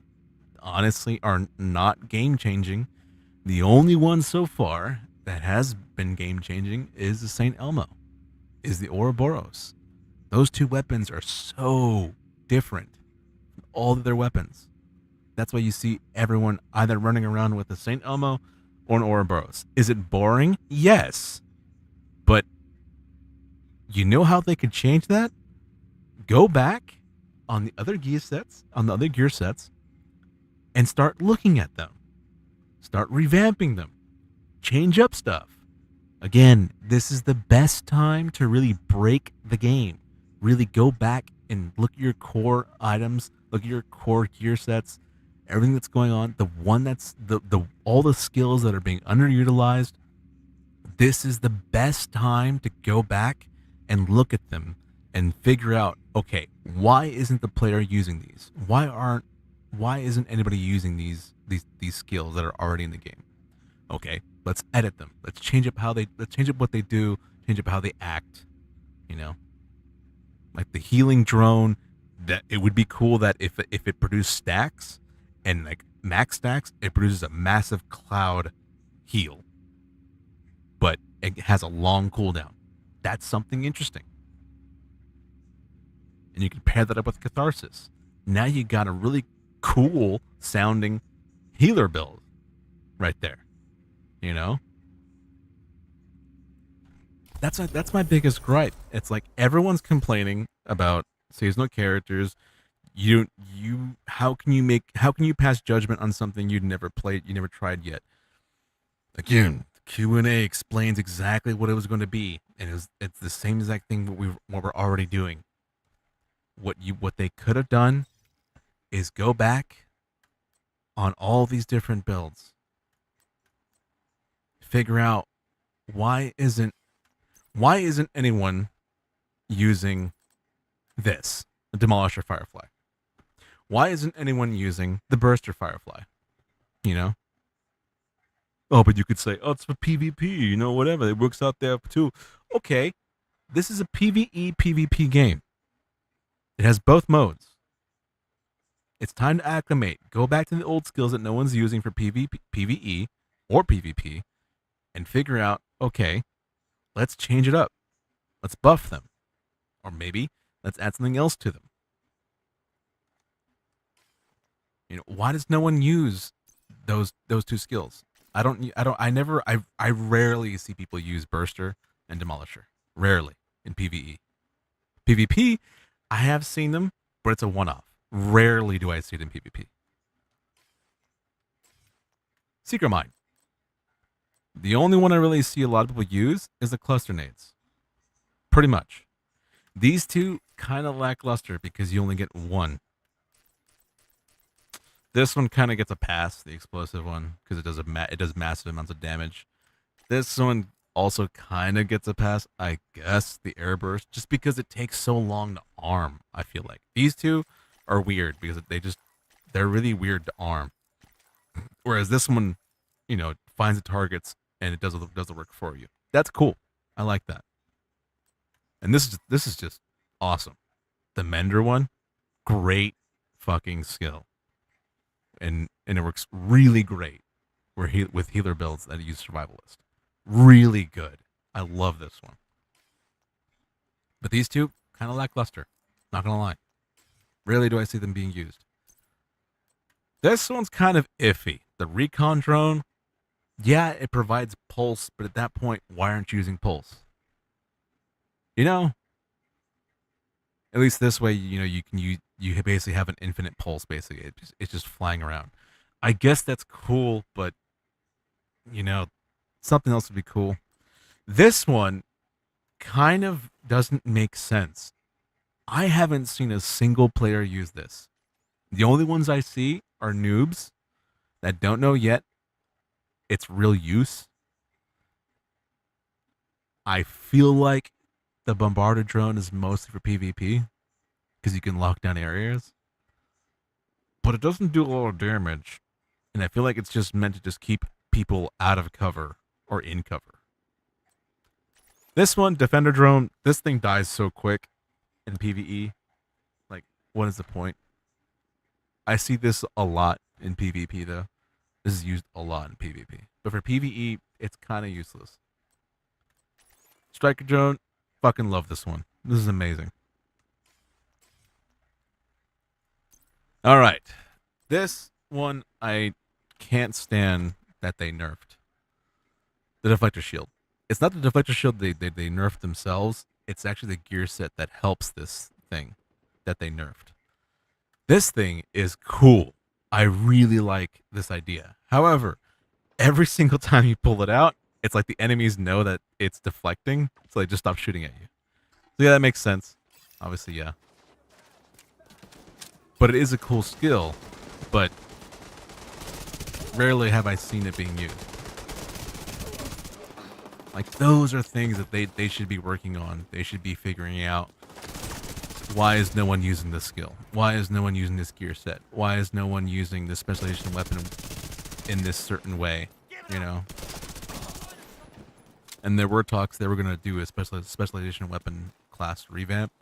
honestly are not game changing. The only one so far that has been game changing is the Saint Elmo, is the Ouroboros. Those two weapons are so different from all of their weapons. That's why you see everyone either running around with a Saint Elmo or an Ouroboros. Is it boring? Yes. But you know how they could change that? Go back on the other gear sets, and start looking at them. Start revamping them. Change up stuff. Again, this is the best time to really break the game. Really go back and look at your core items, look at your core gear sets, everything that's going on, the one that's all the skills that are being underutilized. This is the best time to go back and look at them and figure out, okay, why isn't the player using these? Why isn't anybody using these skills that are already in the game? Okay, let's edit them. Let's change up what they do, change up how they act, Like the healing drone, that it would be cool that if it produced stacks and like max stacks, it produces a massive cloud heal, but it has a long cooldown. That's something interesting. And you can pair that up with Catharsis. Now you got a really cool sounding healer build right there. You know? That's my biggest gripe. It's like everyone's complaining about seasonal characters. How can you pass judgment on something you'd never played, you never tried yet? Again, Q&A explains exactly what it was going to be, and it's the same exact thing what we're already doing. What they could have done is go back on all these different builds. Figure out why isn't anyone using this, the Demolisher Firefly? Why isn't anyone using the Burster Firefly? You know? Oh, but you could say, oh, it's for PvP, you know, whatever. It works out there too. Okay, this is a PvE, PvP game. It has both modes. It's time to acclimate. Go back to the old skills that no one's using for PvE or PvP and figure out, okay, let's change it up. Let's buff them. Or maybe let's add something else to them. You know, why does no one use those two skills? I rarely see people use Burster and Demolisher. Rarely in PvE. PvP, I have seen them, but it's a one-off. Rarely do I see it in PvP. Secret Mine. The only one I really see a lot of people use is the cluster nades. Pretty much. These two kind of lackluster because you only get one. This one kind of gets a pass, the explosive one, because it does massive amounts of damage. This one also kind of gets a pass, I guess, the air burst, just because it takes so long to arm, I feel like. These two are weird because they're really weird to arm. Whereas this one, you know, finds the targets and it does the work for you. That's cool. I like that. And this is just awesome. The Mender one, great fucking skill. And it works really great with healer builds that use Survivalist. Really good. I love this one. But these two, kind of lackluster. Not gonna lie. Rarely do I see them being used. This one's kind of iffy. The recon drone, yeah, it provides pulse, but at that point, why aren't you using pulse? You know? At least this way, you know, you basically have an infinite pulse, basically. It's just flying around. I guess that's cool, but, you know, something else would be cool. This one kind of doesn't make sense. I haven't seen a single player use this. The only ones I see are noobs that don't know yet its real use. I feel like the Bombarder drone is mostly for PvP because you can lock down areas. But it doesn't do a lot of damage. And I feel like it's just meant to just keep people out of cover or in cover. This one, Defender drone, this thing dies so quick in PvE. Like, what is the point? I see this a lot in PvP though. This is used a lot in PvP. But for PvE, it's kind of useless. Striker drone, fucking love this one. This is amazing. All right. This one I can't stand that they nerfed. The deflector shield. It's not the deflector shield they nerfed themselves. It's actually the gear set that helps this thing that they nerfed. This thing is cool. I really like this idea. However, every single time you pull it out, it's like the enemies know that it's deflecting, so they just stop shooting at you. So yeah, that makes sense. Obviously, yeah. But it is a cool skill, but rarely have I seen it being used. Like, those are things that they should be working on. They should be figuring out. Why is no one using this skill? Why is no one using this gear set? Why is no one using this specialization weapon in this certain way? You know? And there were talks they were going to do a specialization weapon class revamp.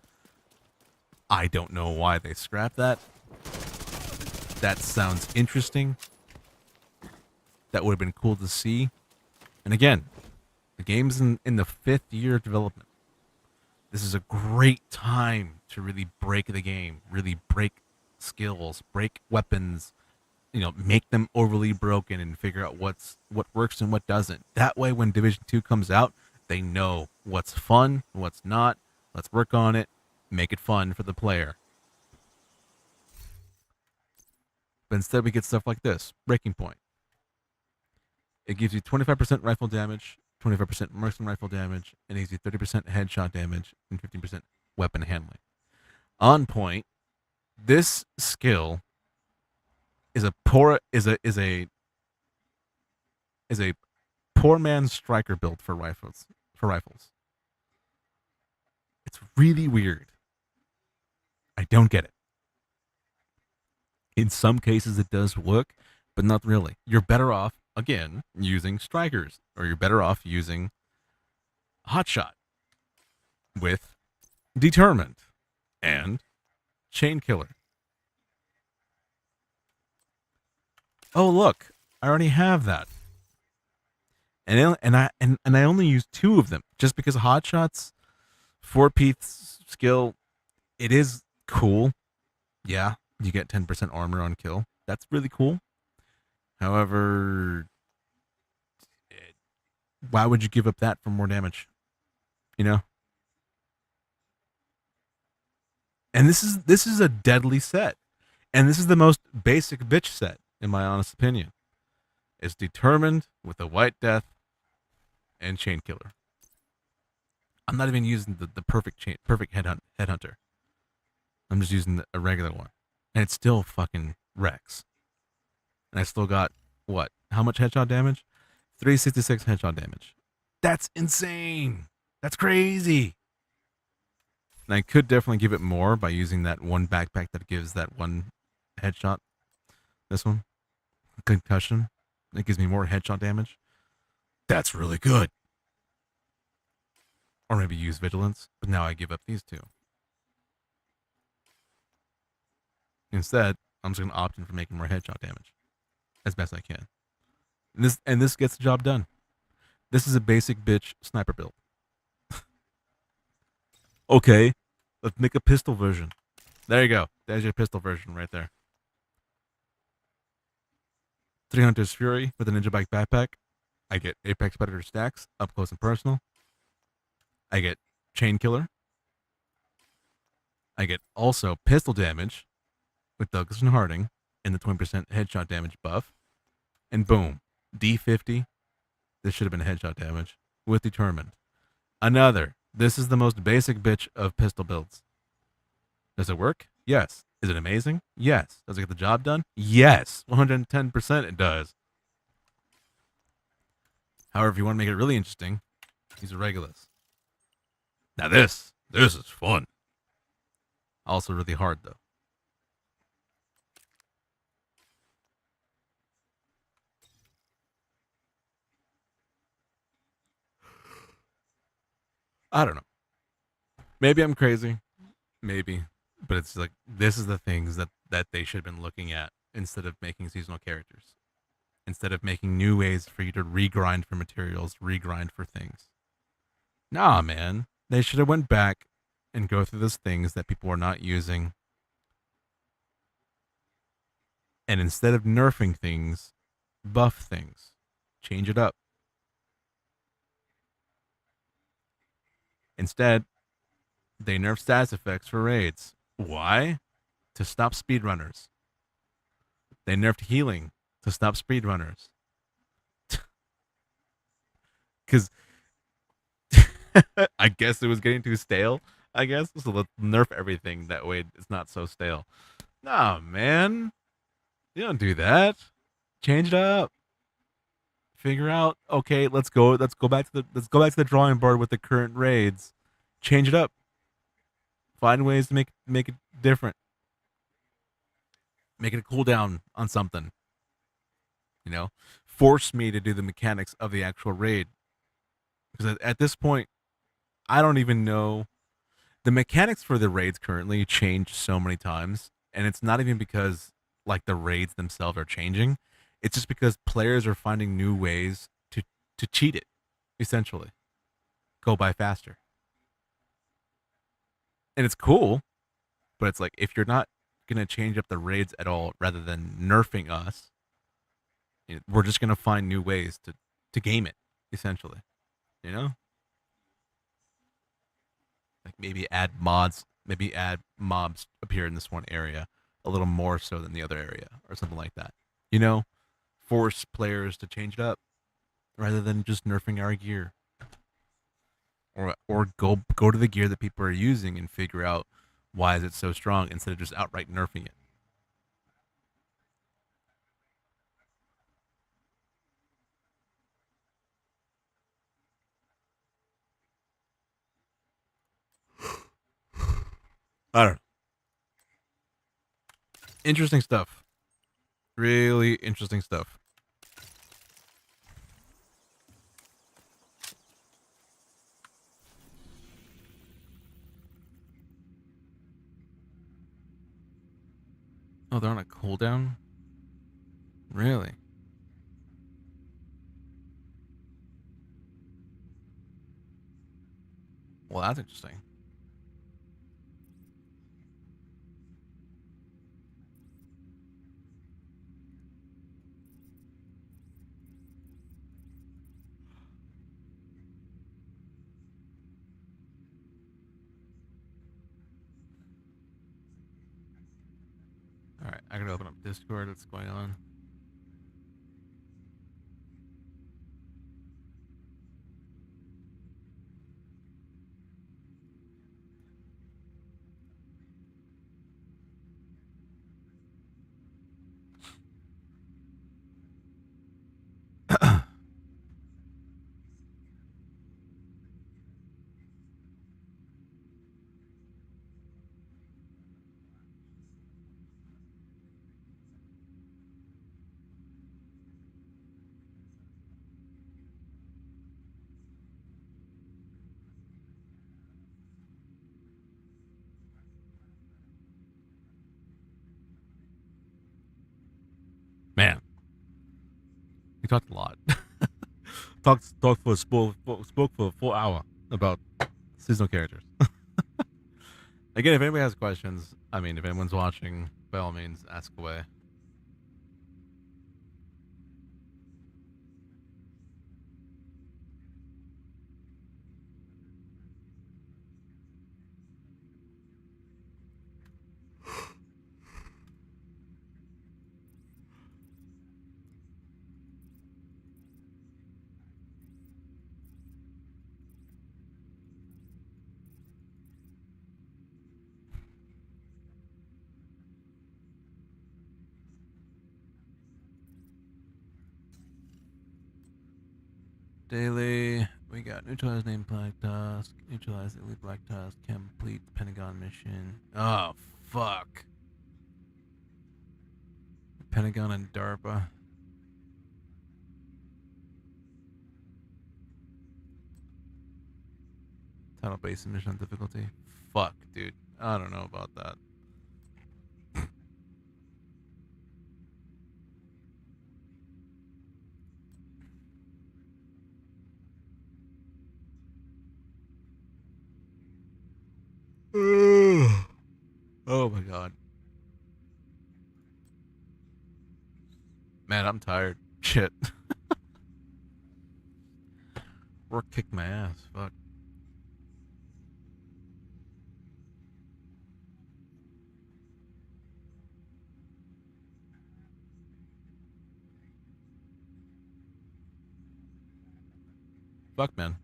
I don't know why they scrapped that. That sounds interesting. that would have been cool to see. And again, the game's in the 5th year of development. This is a great time to really break the game, really break skills, break weapons, make them overly broken and figure out what works and what doesn't. That way, when Division 2 comes out, they know what's fun, what's not. Let's work on it, make it fun for the player. But instead, we get stuff like this. Breaking Point. It gives you 25% rifle damage, 25% marksman rifle damage, and it gives you 30% headshot damage and 15% weapon handling. On Point, this skill is a poor man's striker build for rifles. It's really weird. I don't get it. In some cases it does work, but not really. You're better off, again, using strikers, or you're better off using Hotshot with Determined and Chain Killer. Oh, look, I already have that. And I only use 2 of them just because Hotshot's 4-piece skill, it is cool. Yeah, you get 10% armor on kill. That's really cool. However, why would you give up that for more damage? And this is a deadly set. And this is the most basic bitch set, in my honest opinion. It's Determined with a White Death and Chain Killer. I'm not even using the perfect headhunter. I'm just using a regular one. And it's still fucking wrecks. And I still got, what? How much headshot damage? 366 headshot damage. That's insane. That's crazy. And I could definitely give it more by using that one backpack that gives that one headshot. This one. Concussion. It gives me more headshot damage. That's really good. Or maybe use Vigilance. But now I give up these 2. Instead, I'm just going to opt in for making more headshot damage. As best I can. And this gets the job done. This is a basic bitch sniper build. Okay, let's make a pistol version. There you go. There's your pistol version right there. 3 Hunters Fury with a Ninja Bike backpack. I get Apex Predator stacks, up close and personal. I get Chain Killer. I get also pistol damage with Douglas and Harding and the 20% headshot damage buff. And boom, D50. This should have been headshot damage with Determined. Another. This is the most basic bitch of pistol builds. Does it work? Yes. Is it amazing? Yes. Does it get the job done? Yes. 110% it does. However, if you want to make it really interesting, use a Regulus. Now this is fun. Also really hard though. I don't know. Maybe I'm crazy. Maybe. But it's like, this is the things that they should have been looking at instead of making seasonal characters. Instead of making new ways for you to regrind for materials, regrind for things. Nah, man. They should have went back and go through those things that people are not using. And instead of nerfing things, buff things. Change it up. Instead, they nerf status effects for raids. Why? To stop speedrunners. They nerfed healing to stop speedrunners. Because I guess it was getting too stale, I guess. So let's nerf everything. That way it's not so stale. Nah, man. You don't do that. Change it up. Figure out, okay, let's go back to the drawing board with the current raids. Change it up. Find ways to make it different. Make it a cooldown on something. Force me to do the mechanics of the actual raid. Because at this point, I don't even know. The mechanics for the raids currently change so many times, and it's not even because like the raids themselves are changing. It's just because players are finding new ways to cheat it, essentially. Go by faster. And it's cool, but it's like if you're not gonna change up the raids at all rather than nerfing us, we're just gonna find new ways to game it, essentially. You know? Like maybe add mods, maybe add mobs appear in this one area a little more so than the other area, or something like that. You know? Force players to change it up rather than just nerfing our gear. Or go to the gear that people are using and figure out why is it so strong instead of just outright nerfing it. I don't know. Interesting stuff. Really interesting stuff. Oh, they're on a cooldown? Really? Well, that's interesting. Alright, I gotta open up Discord. What's going on? Man, we talked a lot. Talked for spoke for a full hour about seasonal characters. Again, if anybody has questions, I mean, if anyone's watching, by all means, ask away. Daily, we got neutralize named Black Tusk, neutralize elite Black Tusk, complete Pentagon mission. Oh, fuck. Pentagon and DARPA. Title based mission difficulty. Fuck, dude. I don't know about that. Oh my god. Man, I'm tired. Shit. Work kicked my ass. Fuck. Fuck, man.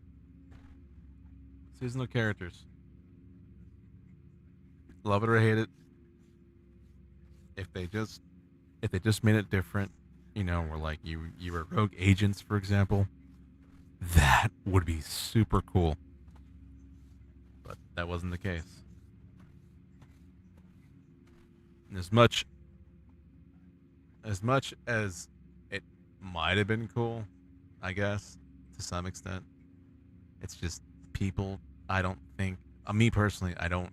Seasonal characters. Love it or hate it. If they just made it different, where like you were rogue agents, for example, that would be super cool. But that wasn't the case. And as much as it might have been cool, I guess, to some extent, it's just people, I don't think, me personally, I don't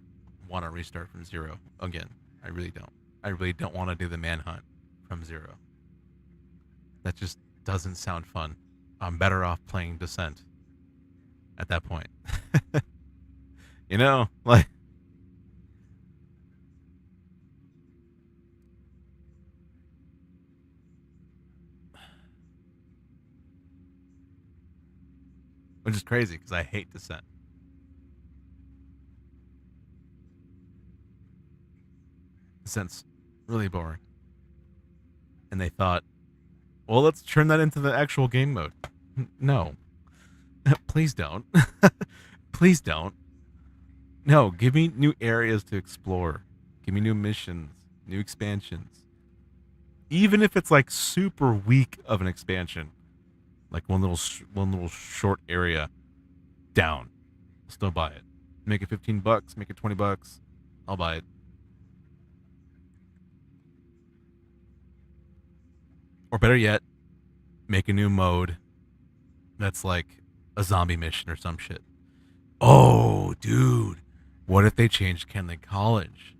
want to restart from zero again. I really don't. I really don't want to do the manhunt from zero. That just doesn't sound fun. I'm better off playing Descent at that point. You know, like, which is crazy because I hate Descent. Descent's really boring. And they thought, well, let's turn that into the actual game mode. No. Please don't. Please don't. No, give me new areas to explore. Give me new missions, new expansions. Even if it's like super weak of an expansion, like one little short area, down. Still buy it. Make it $15, make it $20. I'll buy it. Or better yet, make a new mode that's like a zombie mission or some shit. Oh, dude. What if they changed Kenley College?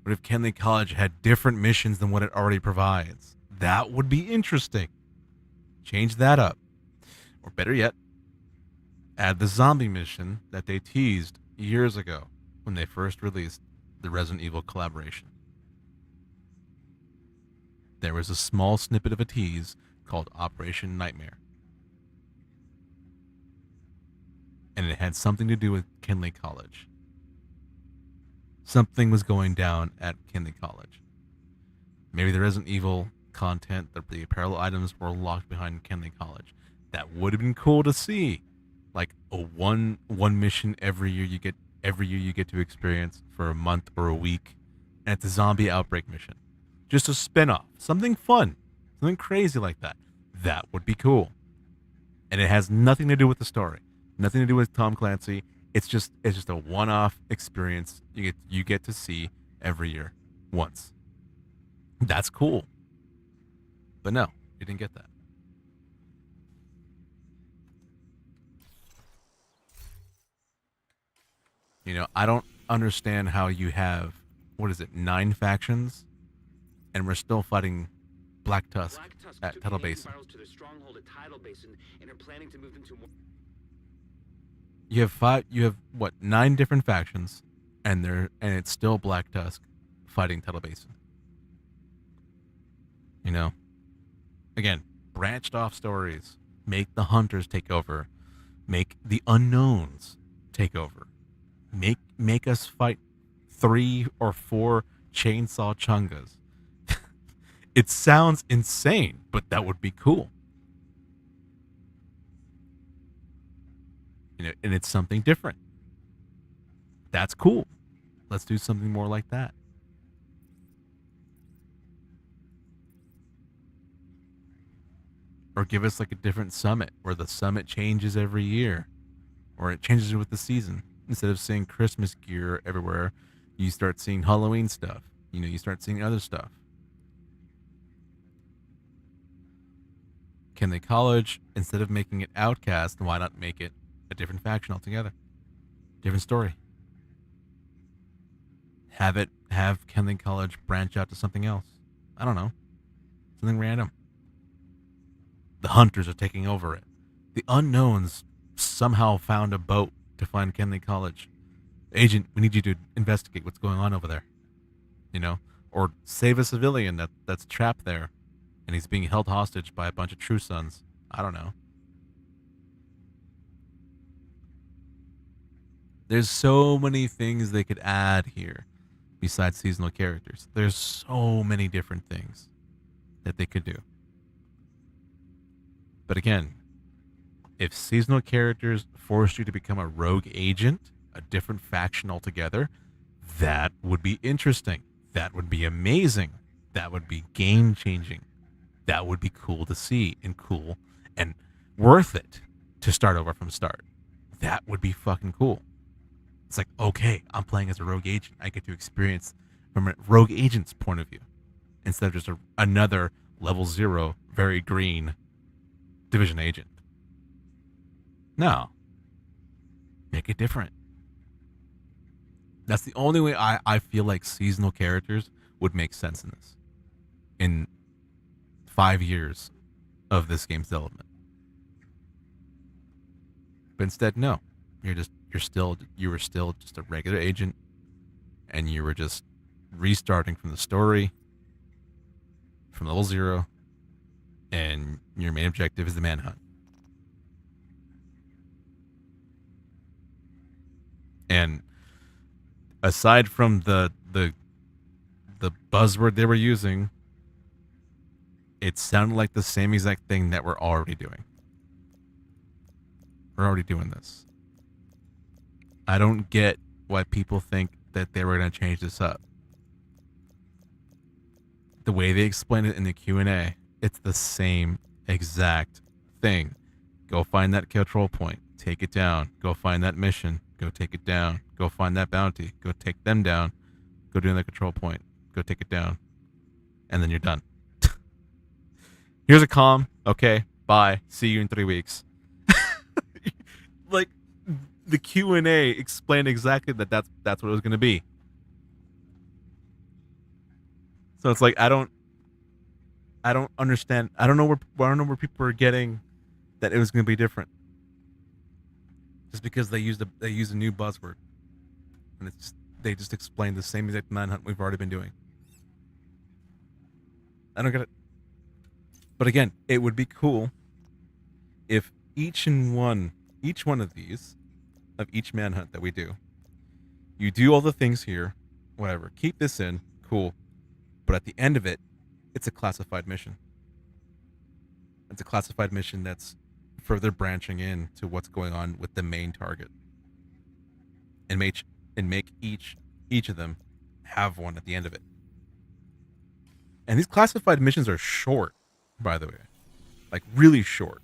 What if Kenley College had different missions than what it already provides? That would be interesting. Change that up. Or better yet, add the zombie mission that they teased years ago when they first released the Resident Evil collaboration. There was a small snippet of a tease called Operation Nightmare. And it had something to do with Kenley College. Something was going down at Kenley College. Maybe the Resident Evil content, the apparel items were locked behind Kenley College. That would have been cool to see. Like a one mission every year you get to experience for a month or a week. And it's a zombie outbreak mission. Just a spin-off. Something fun. Something crazy like that. That would be cool. And it has nothing to do with the story. Nothing to do with Tom Clancy. It's just a one-off experience you get to see every year once. That's cool. But no, you didn't get that. You know, I don't understand how you have, 9 factions, and we're still fighting Black Tusk at Tuttle Basin. To the stronghold at Tidal Basin and are planning to move them to more. You have 9 different factions, and it's still Black Tusk fighting Tuttle Basin. You know, again, branched off stories. Make the hunters take over. Make the unknowns take over. Make us fight 3 or 4 chainsaw chungas. It sounds insane, but that would be cool. You know, and it's something different. That's cool. Let's do something more like that. Or give us like a different summit where the summit changes every year. Or it changes with the season. Instead of seeing Christmas gear everywhere, you start seeing Halloween stuff. You know, you start seeing other stuff. Kenley College, instead of making it Outcast, why not make it a different faction altogether? Different story. Have Kenley College branch out to something else. I don't know. Something random. The hunters are taking over it. The unknowns somehow found a boat to find Kenley College. Agent, we need you to investigate what's going on over there. You know? Or save a civilian that's trapped there and he's being held hostage by a bunch of True Sons. I don't know. There's so many things they could add here besides seasonal characters. There's so many different things that they could do. But again, if seasonal characters forced you to become a rogue agent, a different faction altogether, that would be interesting. That would be amazing. That would be game-changing. That would be cool to see and cool and worth it to start over from start. That would be fucking cool. It's like, okay, I'm playing as a rogue agent. I get to experience from a rogue agent's point of view instead of just another level 0, very green division agent. No. Make it different. That's the only way I feel like seasonal characters would make sense in this. In 5 years, of this game's development. But instead, no. You were still just a regular agent, and you were just restarting from the story, from level 0, and your main objective is the manhunt. And aside from the buzzword they were using, it sounded like the same exact thing that we're already doing. We're already doing this. I don't get why people think that they were going to change this up. The way they explain it in the Q&A, it's the same exact thing. Go find that control point, take it down. Go find that mission, go take it down. Go find that bounty, go take them down. Go do that control point, go take it down. And then you're done. Here's a comm. Okay, bye. See you in 3 weeks. Like, the Q&A explained exactly that's what it was going to be. So it's like I don't understand. I don't know where people are getting that it was going to be different. Just because they used a new buzzword, and they just explained the same exact manhunt we've already been doing. I don't get it. But again, it would be cool if each one of these, of each manhunt that we do, you do all the things here, whatever. Keep this in, cool. But at the end of it, it's a classified mission. It's a classified mission that's further branching in to what's going on with the main target. And make each of them have one at the end of it. And these classified missions are short, by the way. Like, really short.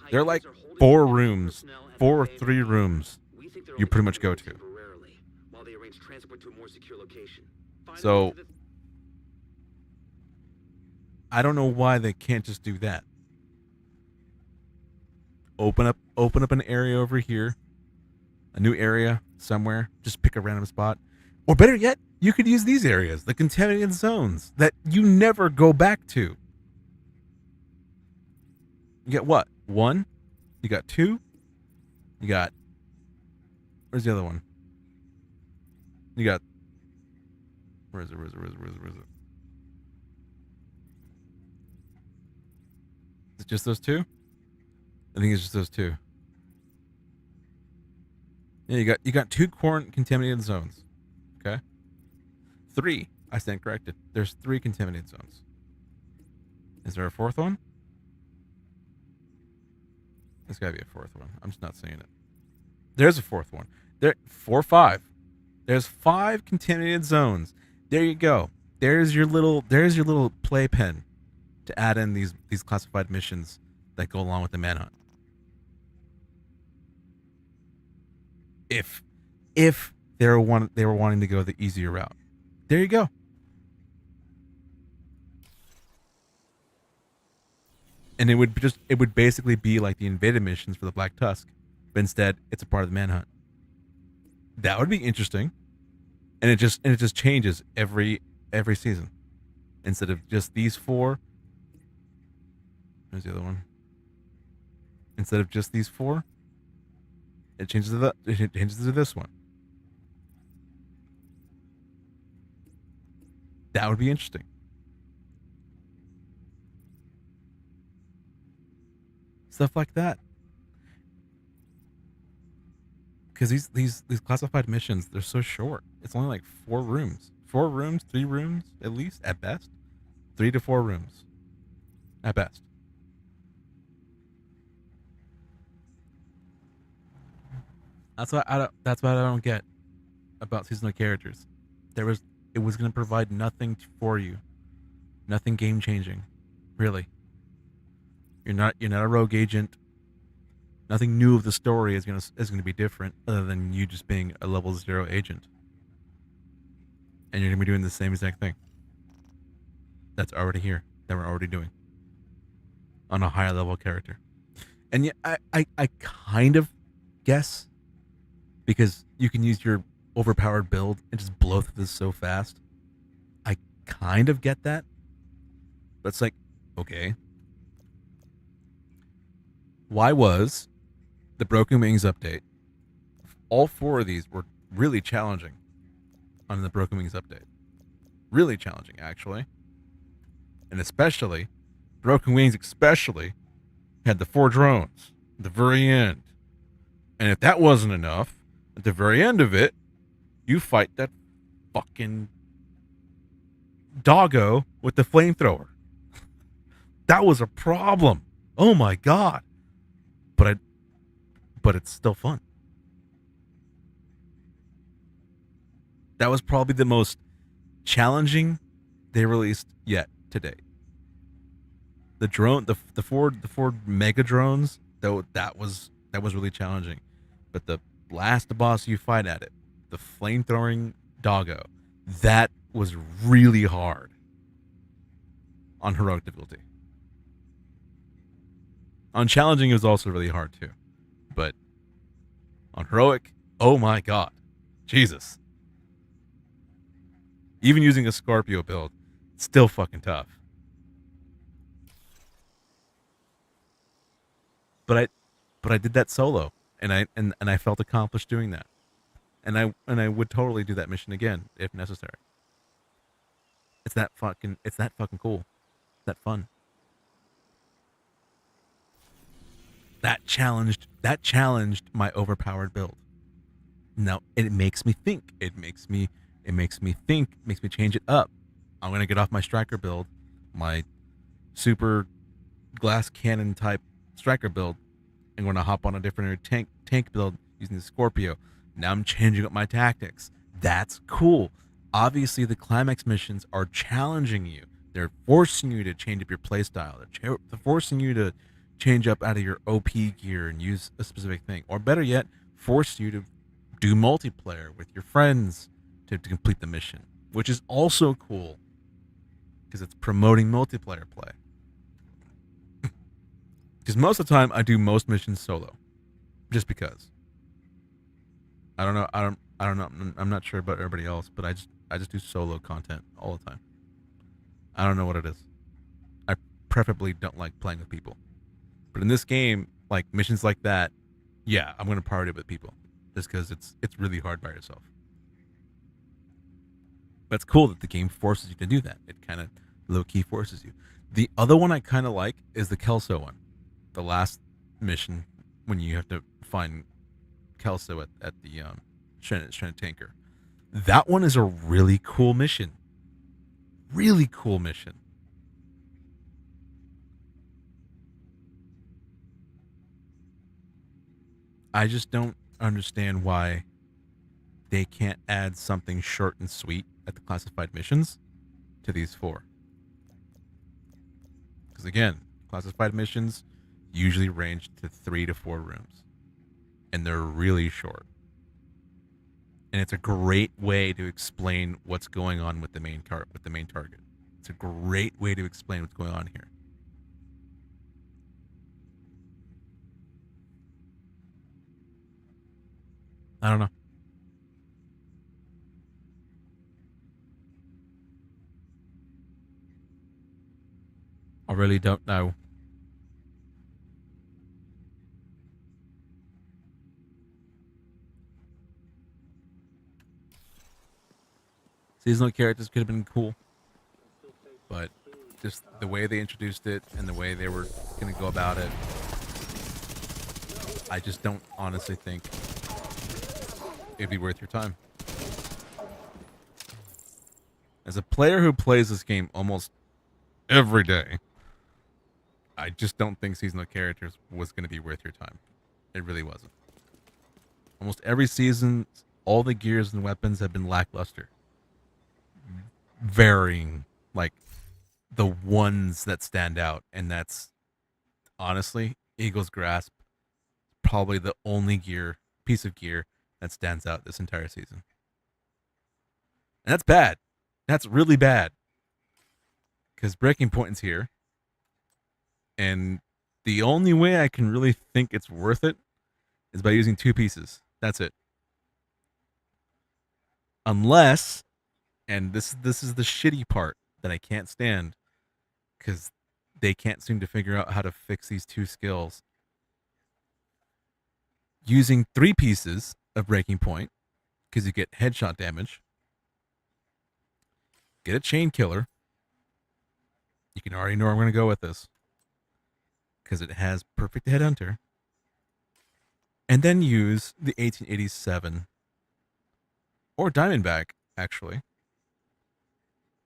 They're like 4 rooms, 4 or 3 rooms you pretty much go to. So I don't know why they can't just do that. Open up an area over here, a new area somewhere. Just pick a random spot, or better yet, you could use these areas, the contaminated zones that you never go back to. You get what? 1? You got 2? You got... Where's the other one? You got... Where is it? Is it just those 2? I think it's just those 2. Yeah, you got 2 contaminated zones. Okay? 3. I stand corrected. There's 3 contaminated zones. Is there a 4th one? There's gotta be a 4th one. I'm just not seeing it. There's a 4th one. 5. There's 5 contaminated zones. There you go. There's your little playpen to add in these classified missions that go along with the manhunt. If they were wanting to go the easier route. There you go. And it would basically be like the invaded missions for the Black Tusk, but instead it's a part of the manhunt. That would be interesting. And it just changes every season. Instead of just these 4. There's the other one. Instead of just these 4, it changes to this one. That would be interesting. Stuff like that. Because these classified missions, they're so short. It's only like 4 rooms. 4 rooms, 3 rooms, at least, at best. 3 to 4 rooms. At best. That's what I don't get about seasonal characters. It was going to provide nothing for you, nothing game changing, really. You're not a rogue agent. Nothing new of the story is going to be different, other than you just being a level 0 agent, and you're going to be doing the same exact thing. That's already here, that we're already doing on a higher level character, and yet I kind of guess. Because you can use your overpowered build and just blow through this so fast. I kind of get that. But it's like, okay. Why was the Broken Wings update? All 4 of these were really challenging on the Broken Wings update. Really challenging, actually. And especially, Broken Wings especially had the 4 drones at the very end. And if that wasn't enough, at the very end of it, you fight that fucking doggo with the flamethrower. That was a problem. Oh my god. But it's still fun. That was probably the most challenging they released yet to date. The drone, the four mega drones, though, that was really challenging. But the last boss you fight at it, the flamethrowing doggo, that was really hard on heroic difficulty. On challenging, it was also really hard too. But on heroic, oh my god, Jesus. Even using a Scorpio build, still fucking tough. But I did that solo, and I felt accomplished doing that. And I would totally do that mission again if necessary. It's that fucking cool. That fun. That challenged my overpowered build. Now it makes me think. It makes me change it up. I'm gonna get off my striker build, my super glass cannon type striker build, and gonna hop on a different tank build using the Scorpio. Now I'm changing up my tactics. That's cool. Obviously, the climax missions are challenging you. They're forcing you to change up your playstyle. They're forcing you to change up out of your OP gear and use a specific thing. Or better yet, force you to do multiplayer with your friends to complete the mission, which is also cool because it's promoting multiplayer play. Because most of the time I do most missions solo, just because. I don't know. I'm not sure about everybody else, but I just do solo content all the time. I don't know what it is. I preferably don't like playing with people, but in this game, like missions like that, yeah, I'm gonna party with people, just because it's really hard by yourself. But it's cool that the game forces you to do that. It kind of low-key forces you. The other one I kind of like is the Kelso one. The last mission when you have to find Kelso at the Shannon tanker. That one is a really cool mission. Really cool mission. I just don't understand why they can't add something short and sweet at the classified missions to these 4. Because again, classified missions usually range to 3 to 4 rooms, and they're really short. And it's a great way to explain what's going on with the main target. It's a great way to explain what's going on here. I don't know. I really don't know. Seasonal characters could have been cool, but just the way they introduced it and the way they were going to go about it, I just don't honestly think it'd be worth your time. As a player who plays this game almost every day, I just don't think seasonal characters was going to be worth your time. It really wasn't. Almost every season, all the gears and weapons have been lackluster. Varying, like, the ones that stand out, and that's, honestly, Eagle's Grasp, probably the only piece of gear that stands out this entire season. And that's bad. That's really bad. Because Breaking Point's here. And the only way I can really think it's worth it is by using 2 pieces. That's it. Unless, and this is the shitty part that I can't stand, because they can't seem to figure out how to fix these 2 skills. using 3 pieces of breaking point, because you get headshot damage, get a chain killer. You can already know where I'm going to go with this, because it has perfect headhunter. And then use the 1887 or Diamondback, actually.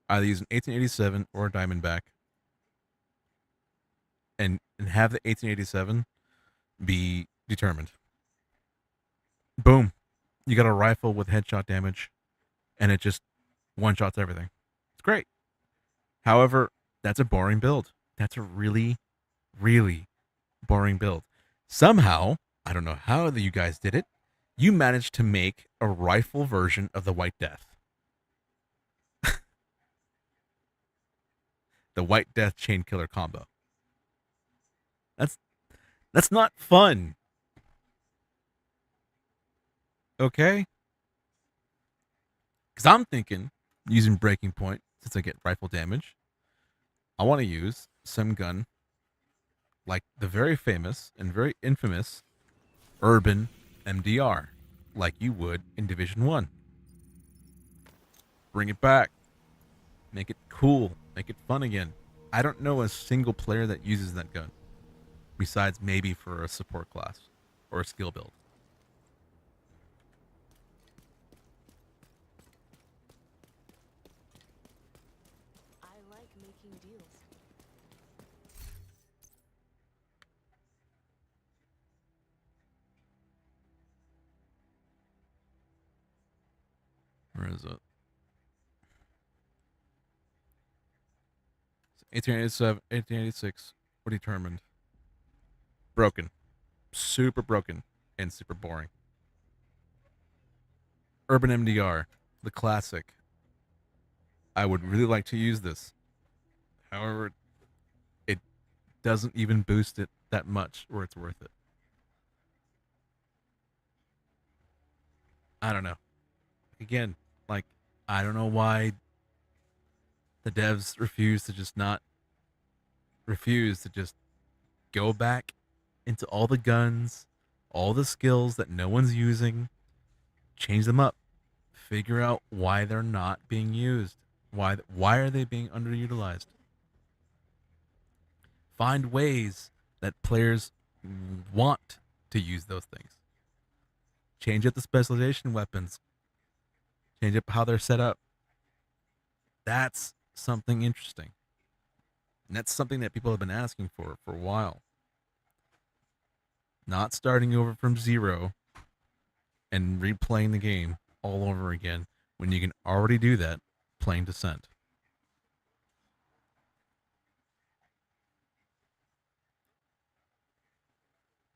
Either use an 1887 or a Diamondback, and have the 1887 be determined. Boom. You got a rifle with headshot damage, and it just one-shots everything. It's great. However, that's a boring build. That's a really, really boring build. Somehow, I don't know how you guys did it, you managed to make a rifle version of the White Death. The White Death Chain Killer combo. That's not fun. Okay? Because I'm thinking, using breaking point, since I get rifle damage, I want to use some gun like the very famous and very infamous Urban MDR, like you would in Division 1. Bring it back. Make it cool. Make it fun again. I don't know a single player that uses that gun, besides maybe for a support class or a skill build. I like making deals. Where is it? 1887, 1886 were determined. Broken. Super broken and super boring. Urban MDR, the classic. I would really like to use this. However, it doesn't even boost it that much where it's worth it. I don't know. Again, like, I don't know why the devs refuse to just go back into all the guns, all the skills that no one's using, change them up, figure out why they're not being used. Why are they being underutilized? Find ways that players want to use those things. Change up the specialization weapons. Change up how they're set up. That's something interesting. And that's something that people have been asking for a while. Not starting over from zero and replaying the game all over again when you can already do that playing Descent.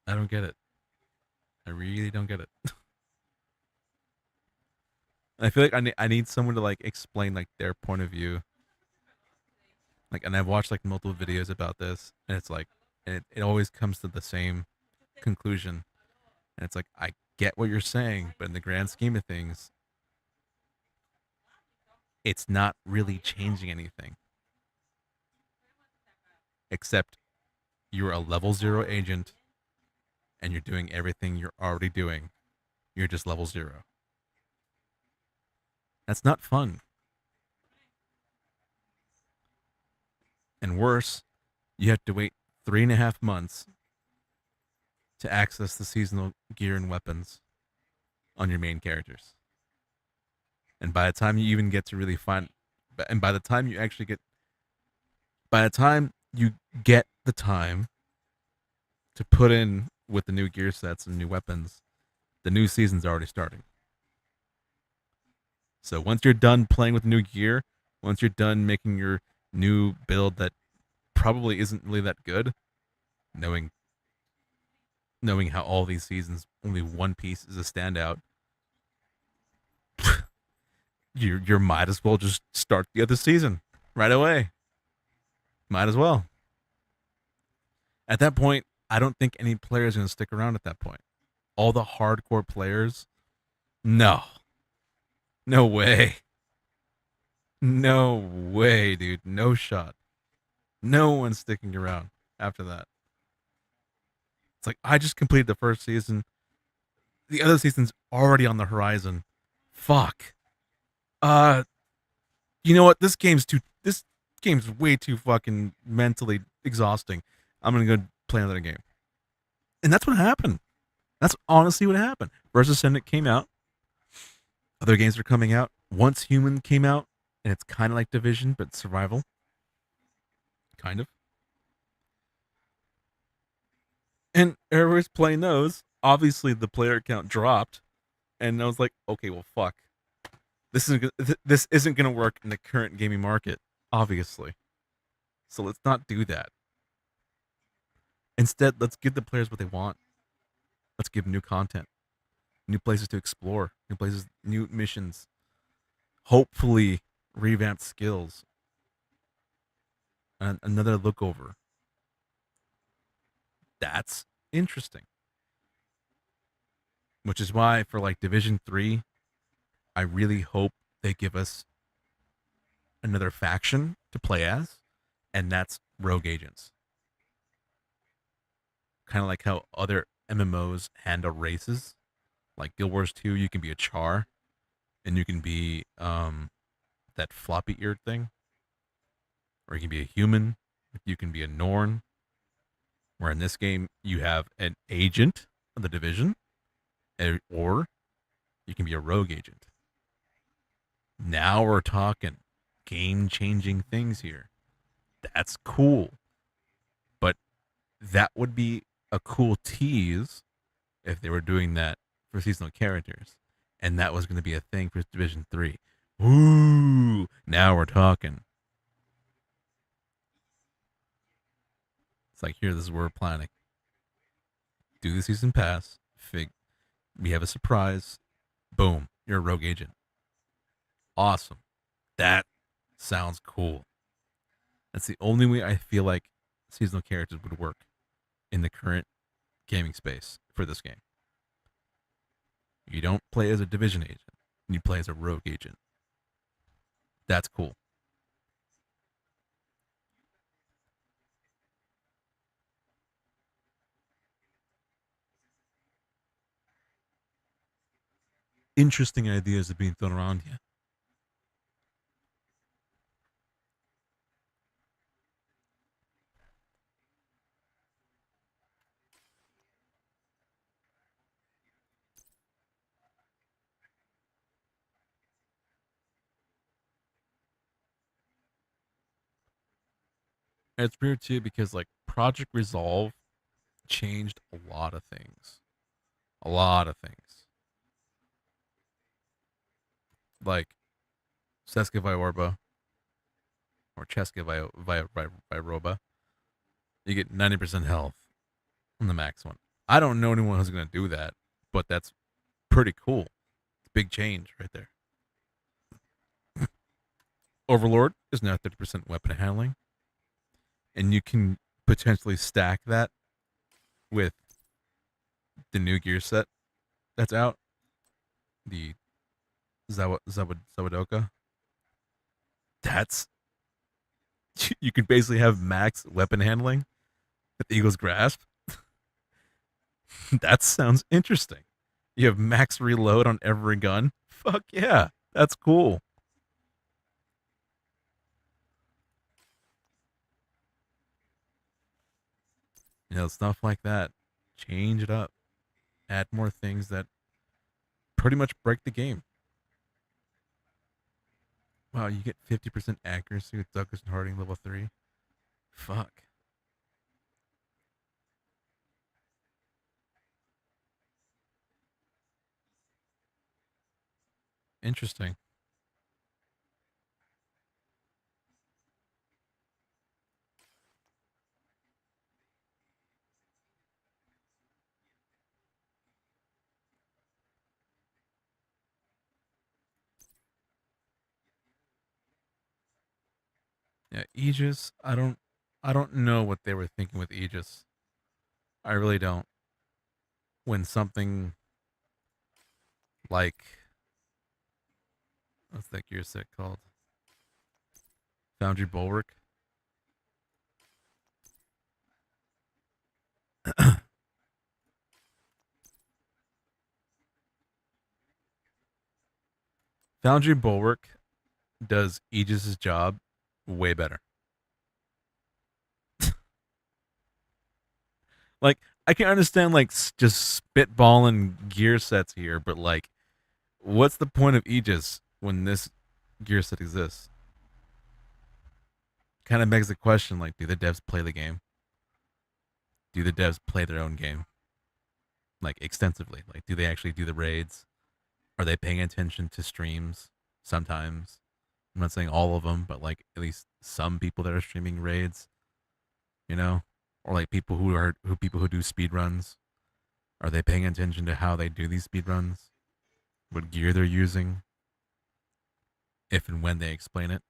I don't get it. I really don't get it. I feel like I need someone to like explain like their point of view. Like, and I've watched like multiple videos about this, and it's like, and it always comes to the same conclusion. And it's like, I get what you're saying, but in the grand scheme of things, it's not really changing anything. Except you're a level 0 agent, and you're doing everything you're already doing. You're just level 0. That's not fun. And worse, you have to wait 3.5 months to access the seasonal gear and weapons on your main characters. And by the time you even get to really find, and by the time you actually get, by the time you get the time to put in with the new gear sets and new weapons, the new season's already starting. So once you're done playing with new gear, once you're done making your new build that probably isn't really that good, knowing how all these seasons only one piece is a standout, you might as well just start the other season right away. Might as well. At that point, I don't think any player is going to stick around at that point. All the hardcore players, no way. No way, dude. No shot. No one's sticking around after that. It's like, I just completed the first season. the other season's already on the horizon. Fuck. You know what? This game's way too fucking mentally exhausting. I'm gonna go play another game. And that's what happened. That's honestly what happened. Versus Senate came out. Other games are coming out. Once Human came out, and it's kind of like Division, but survival. Kind of. And everybody's playing those. Obviously, the player count dropped. And I was like, okay, well, fuck. This isn't gonna work in the current gaming market, obviously. So let's not do that. Instead, let's give the players what they want. Let's give new content, new places to explore, new places, new missions. Hopefully, revamped skills. And another look over. That's interesting. Which is why for like Division 3, I really hope they give us another faction to play as, and that's rogue agents. Kind of like how other MMOs handle races. Like Guild Wars 2, you can be a Char, and you can be that floppy eared thing. Or you can be a human, you can be a Norn. Where in this game, you have an agent of the Division, or you can be a rogue agent. Now we're talking game-changing things here. That's cool. But that would be a cool tease if they were doing that for seasonal characters. And that was going to be a thing for Division 3. Ooh, now we're talking. It's like, here, this is what we're planning. Do the season pass. We have a surprise. Boom, you're a rogue agent. Awesome. That sounds cool. That's the only way I feel like seasonal characters would work in the current gaming space for this game. You don't play as a Division agent. You play as a rogue agent. That's cool. Interesting ideas are being thrown around here. And it's weird too because like Project Resolve changed a lot of things. A lot of things. Like Seska Viorba or Cheska Viroba, you get 90% health on the max one. I don't know anyone who's going to do that, but that's pretty cool. It's a big change right there. Overlord is now 30% weapon handling. And you can potentially stack that with the new gear set that's out. The Zawadoka. That's you can basically have max weapon handling with Eagle's Grasp. That sounds interesting. You have max reload on every gun. Fuck yeah, that's cool. You know, stuff like that. Change it up. Add more things that pretty much break the game. Wow, you get 50% accuracy with Douglas and Harding level 3. Fuck. Interesting. Yeah, Aegis, I don't know what they were thinking with Aegis. I really don't. When something like what's that gear set called? Foundry Bulwark. Foundry Bulwark does Aegis's job way better. Like, I can understand, like, just spitballing gear sets here, but, like, what's the point of Aegis when this gear set exists? Kind of begs the question, like, do the devs play the game? Do the devs play their own game? Like, extensively? Like, do they actually do the raids? Are they paying attention to streams? Sometimes. I'm not saying all of them, but, like, at least some people that are streaming raids, you know? Or, like, people who do speed runs. Are they paying attention to how they do these speed runs? What gear they're using? If and when they explain it?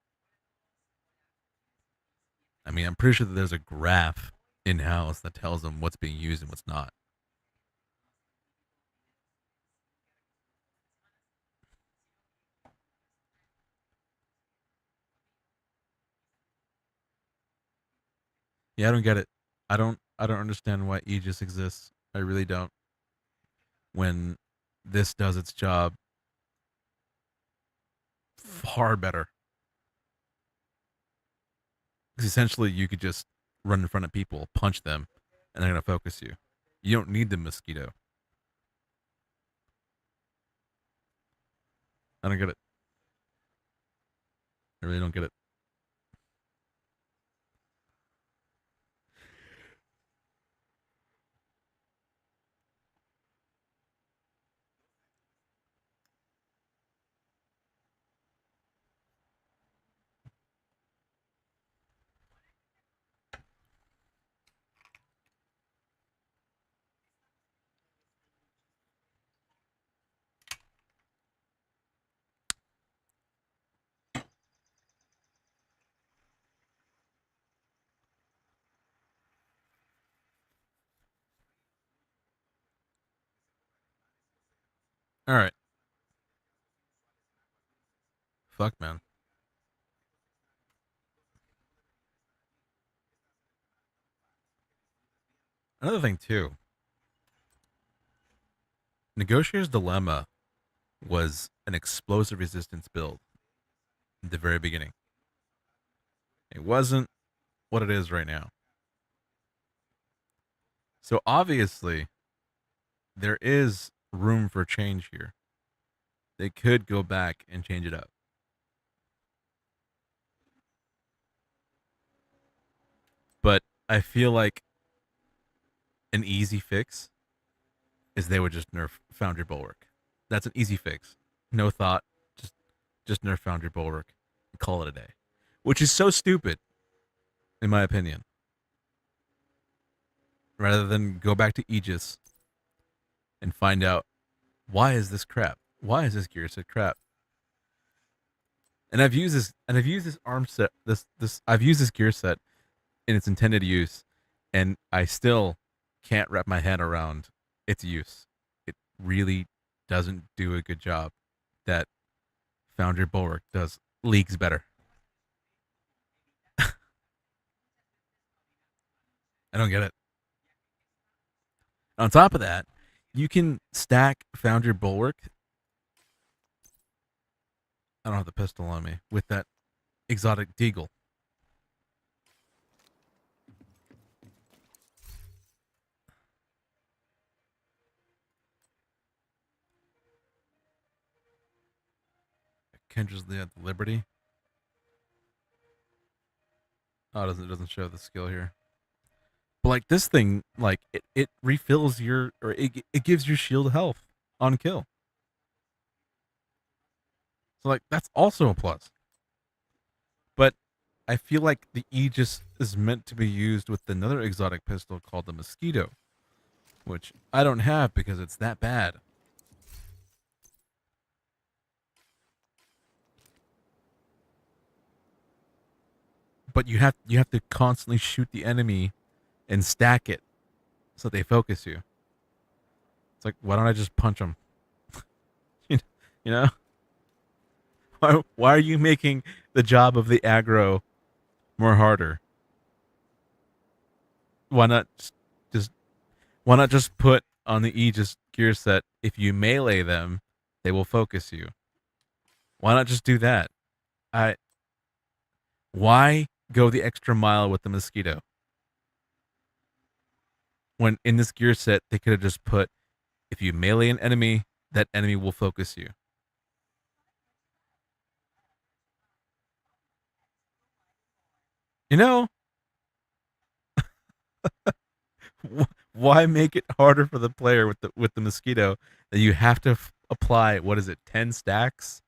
I mean, I'm pretty sure that there's a graph in-house that tells them what's being used and what's not. Yeah, I don't get it. I don't understand why Aegis exists. I really don't. When this does its job far better. Because essentially you could just run in front of people, punch them, and they're going to focus you. You don't need the mosquito. I don't get it. I really don't get it. All right. Fuck, man. Another thing, too. Negotiator's Dilemma was an explosive resistance build at the very beginning. It wasn't what it is right now. So obviously, there is room for change here. They could go back and change it up. But I feel like an easy fix is they would just nerf Foundry Bulwark. That's an easy fix. No thought. Just nerf Foundry Bulwark and call it a day. Which is so stupid, in my opinion. Rather than go back to Aegis and find out, why is this crap? Why is this gear set crap? And I've used this arm set, I've used this gear set in its intended use, and I still can't wrap my head around its use. It really doesn't do a good job that Foundry Bulwark does leagues better. I don't get it. On top of that, you can stack Foundry Bulwark. I don't have the pistol on me with that exotic deagle. Kendra's the Liberty. Oh, it doesn't show the skill here. But like this thing, like it refills your, or it gives your shield health on kill. So like that's also a plus. But I feel like the Aegis is meant to be used with another exotic pistol called the Mosquito, which I don't have because it's that bad. But you have to constantly shoot the enemy and stack it so they focus you. It's like, why don't I just punch them? You know? Why are you making the job of the aggro more harder? Why not just put on the Aegis gear set, if you melee them, they will focus you. Why not just do that? Why go the extra mile with the mosquito? When in this gear set, they could have just put, if you melee an enemy, that enemy will focus you. You know, why make it harder for the player with the mosquito that you have to apply, what is it, 10 stacks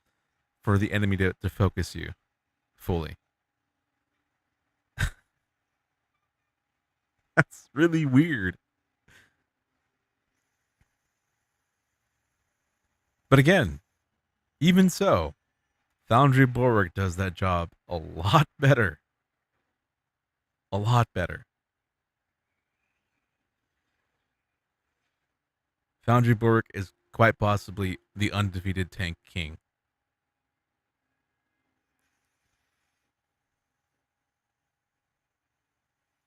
for the enemy to focus you fully? That's really weird. But again, even so, Foundry Bulwark does that job a lot better. A lot better. Foundry Bulwark is quite possibly the undefeated tank king.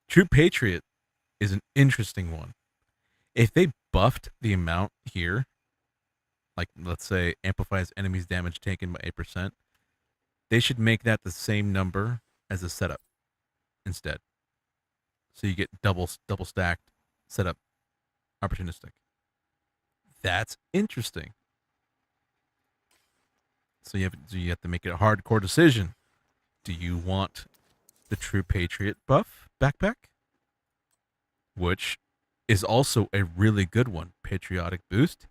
True Patriot is an interesting one. If they buffed the amount here, like let's say amplifies enemies damage taken by 8%, they should make that the same number as a setup instead. So you get double stacked setup opportunistic. That's interesting. So you have to make it a hardcore decision. Do you want the True Patriot buff backpack, which is also a really good one, patriotic boost?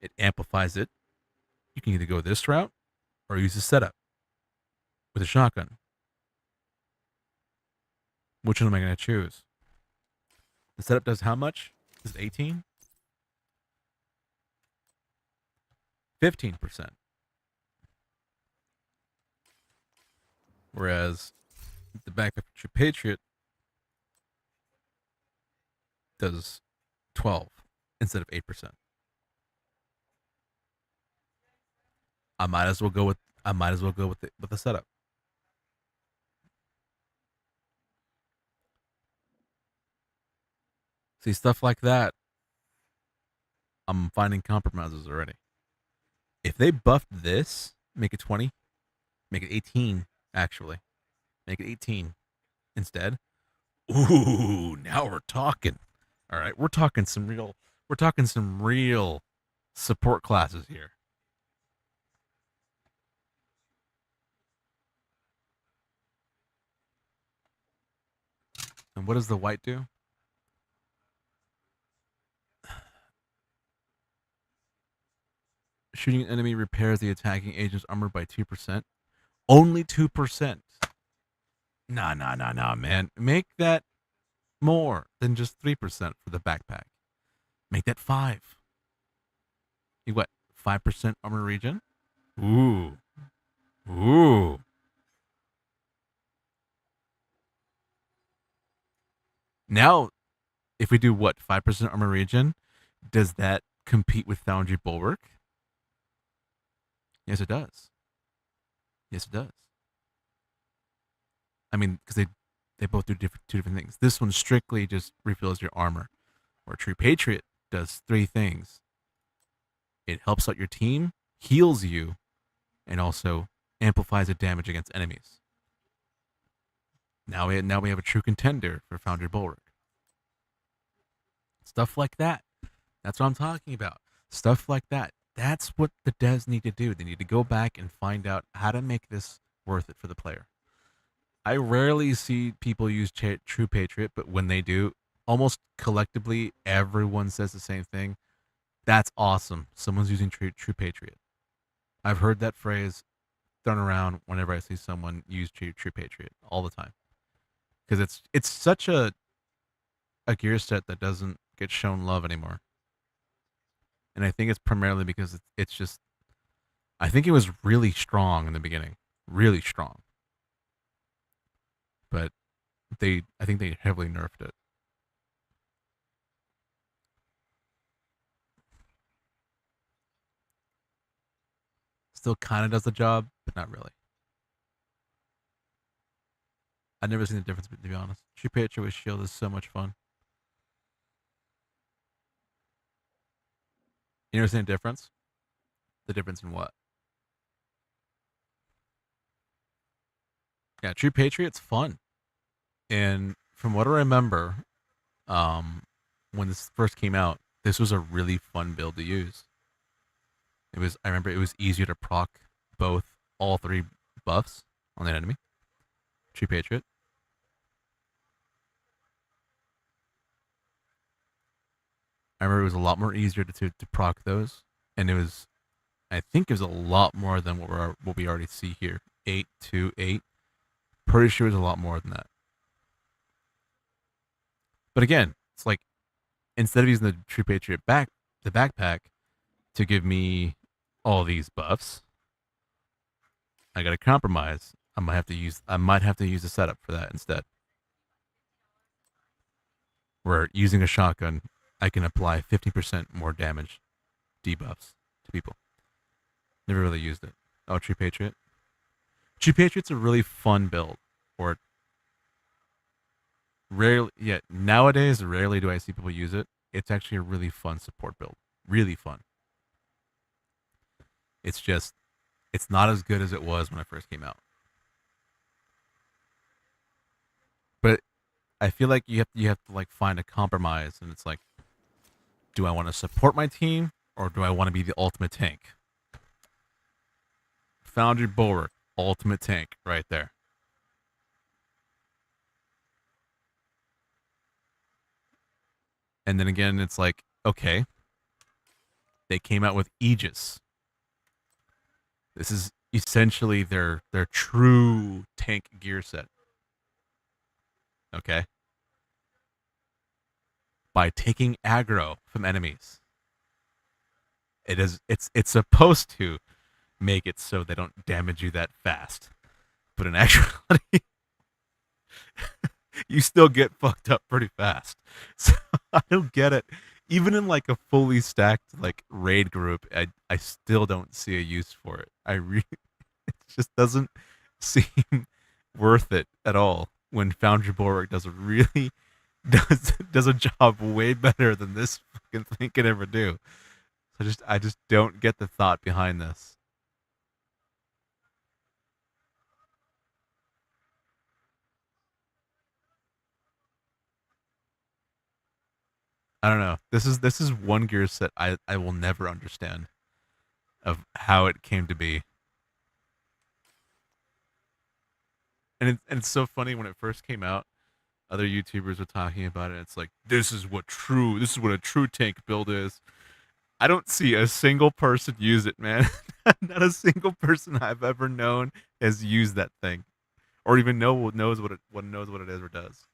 It amplifies it. You can either go this route or use a setup with a shotgun. Which one am I going to choose? The setup does how much? Is it 18? 15%. Whereas the backpack for True Patriot does 12 instead of 8%. I might as well go with the setup. See, stuff like that, I'm finding compromises already. If they buffed this, make it 20, make it 18, actually. Make it 18 instead. Ooh, now we're talking. All right, we're talking some real support classes here. And what does the white do? Shooting an enemy repairs the attacking agent's armor by 2%. Only 2%. Nah, man. Make that more than just 3% for the backpack. Make that 5. You what? 5% armor regen? Ooh. Now, if we do what? 5% armor regen, does that compete with Foundry Bulwark? Yes, it does. I mean, because they both do two different things. This one strictly just refills your armor, where True Patriot does 3 things. It helps out your team, heals you, and also amplifies the damage against enemies. Now we have a true contender for Foundry Bulwark. Stuff like that. That's what I'm talking about. Stuff like that. That's what the devs need to do. They need to go back and find out how to make this worth it for the player. I rarely see people use True Patriot, but when they do, almost collectively, everyone says the same thing. That's awesome. Someone's using True Patriot. I've heard that phrase thrown around whenever I see someone use True Patriot all the time, because it's such a gear set that doesn't get shown love anymore. And I think it's primarily because it's just, I think it was really strong in the beginning, really strong. But I think they heavily nerfed it. Still kind of does the job, but not really. I've never seen the difference, to be honest. True Patriot with shield is so much fun. You never seen a difference? The difference in what? Yeah, True Patriot's fun. And from what I remember, when this first came out, this was a really fun build to use. I remember it was easier to proc all three buffs on that enemy. True Patriot. I remember it was a lot more easier to proc those, and I think it was a lot more than what we already see here. 8-2-8. Pretty sure it was a lot more than that. But again, it's like instead of using the True Patriot the backpack to give me all these buffs, I gotta compromise. I might have to use the setup for that instead. Where using a shotgun, I can apply 50% more damage debuffs to people. Never really used it. Oh, True Patriot. True Patriot's a really fun build. Or nowadays, rarely do I see people use it. It's actually a really fun support build. Really fun. It's not as good as it was when it first came out. But I feel like you have to like find a compromise, and it's like, do I want to support my team or do I want to be the ultimate tank? Foundry Bulwark, ultimate tank, right there. And then again, it's like, okay, they came out with Aegis. This is essentially their true tank gear set. Okay. By taking aggro from enemies. It's supposed to make it so they don't damage you that fast. But in actuality, you still get fucked up pretty fast. So I don't get it. Even in like a fully stacked like raid group, I still don't see a use for it. It just doesn't seem worth it at all when Foundry Bulwark does a job way better than this fucking thing could ever do. So I just don't get the thought behind this. I don't know. This is one gear set I will never understand of how it came to be. And it's so funny when it first came out, other YouTubers were talking about it. It's like this is what a true tank build is. I don't see a single person use it, man. Not a single person I've ever known has used that thing, or even knows what it is or does.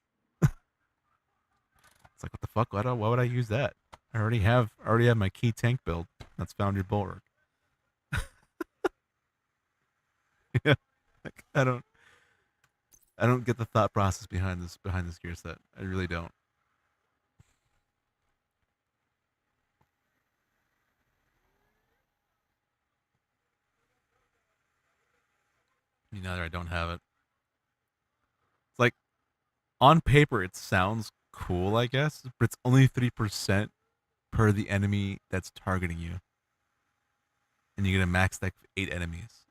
It's like, what the fuck? Why would I use that? I already have my key tank build. That's Foundry Bulwark. Yeah, like, I don't get the thought process behind this gear set. I really don't. Now that I don't have it, it's like on paper it sounds cool, I guess, but it's only 3% per the enemy that's targeting you, and you get a max deck of 8 enemies.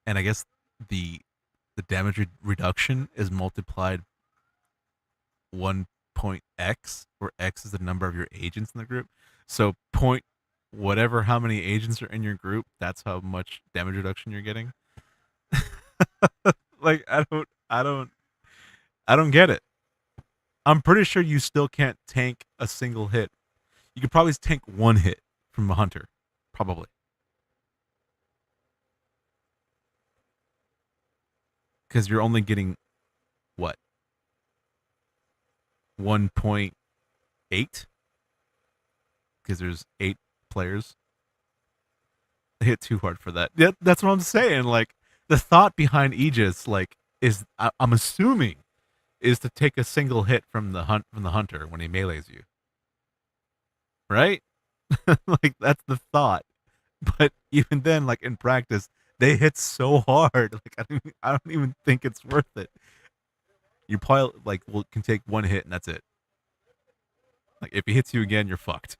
And I guess the damage reduction is multiplied 1.x, where x is the number of your agents in the group. So point whatever how many agents are in your group, that's how much damage reduction you're getting. Like I don't get it. I'm pretty sure you still can't tank a single hit. You could probably tank one hit from a hunter, probably. Because you're only getting what? 1.8? Because there's 8 players. I hit too hard for that. Yeah, that's what I'm saying. Like the thought behind Aegis, like, is I'm assuming is to take a single hit from the hunter when he melees you. Right? Like that's the thought. But even then, like in practice, they hit so hard. Like I don't even think it's worth it. You probably can take one hit and that's it. Like if he hits you again, you're fucked.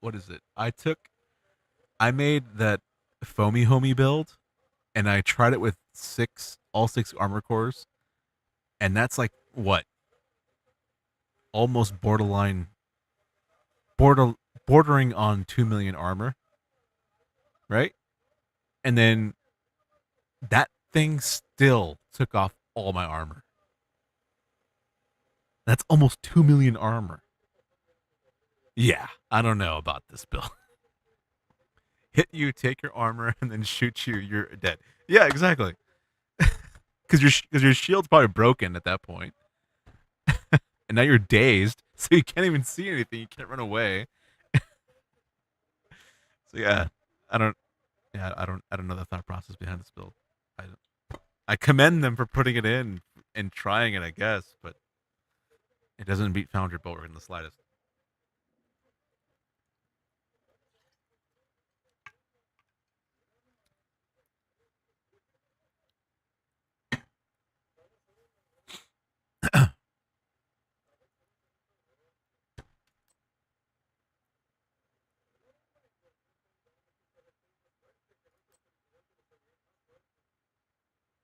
what is it? I made that foamy homie build, and I tried it with all six armor cores, and that's like what? Almost bordering on 2 million armor, right? And then that thing still took off all my armor. That's almost 2 million armor. Yeah, I don't know about this build. Hit you, take your armor, and then shoot you, you're dead. Yeah, exactly. Because your shield's probably broken at that point. And now you're dazed, so you can't even see anything. You can't run away. So yeah, I don't know the thought process behind this build. I commend them for putting it in and trying it, I guess, but it doesn't beat Foundry Bulwark in the slightest.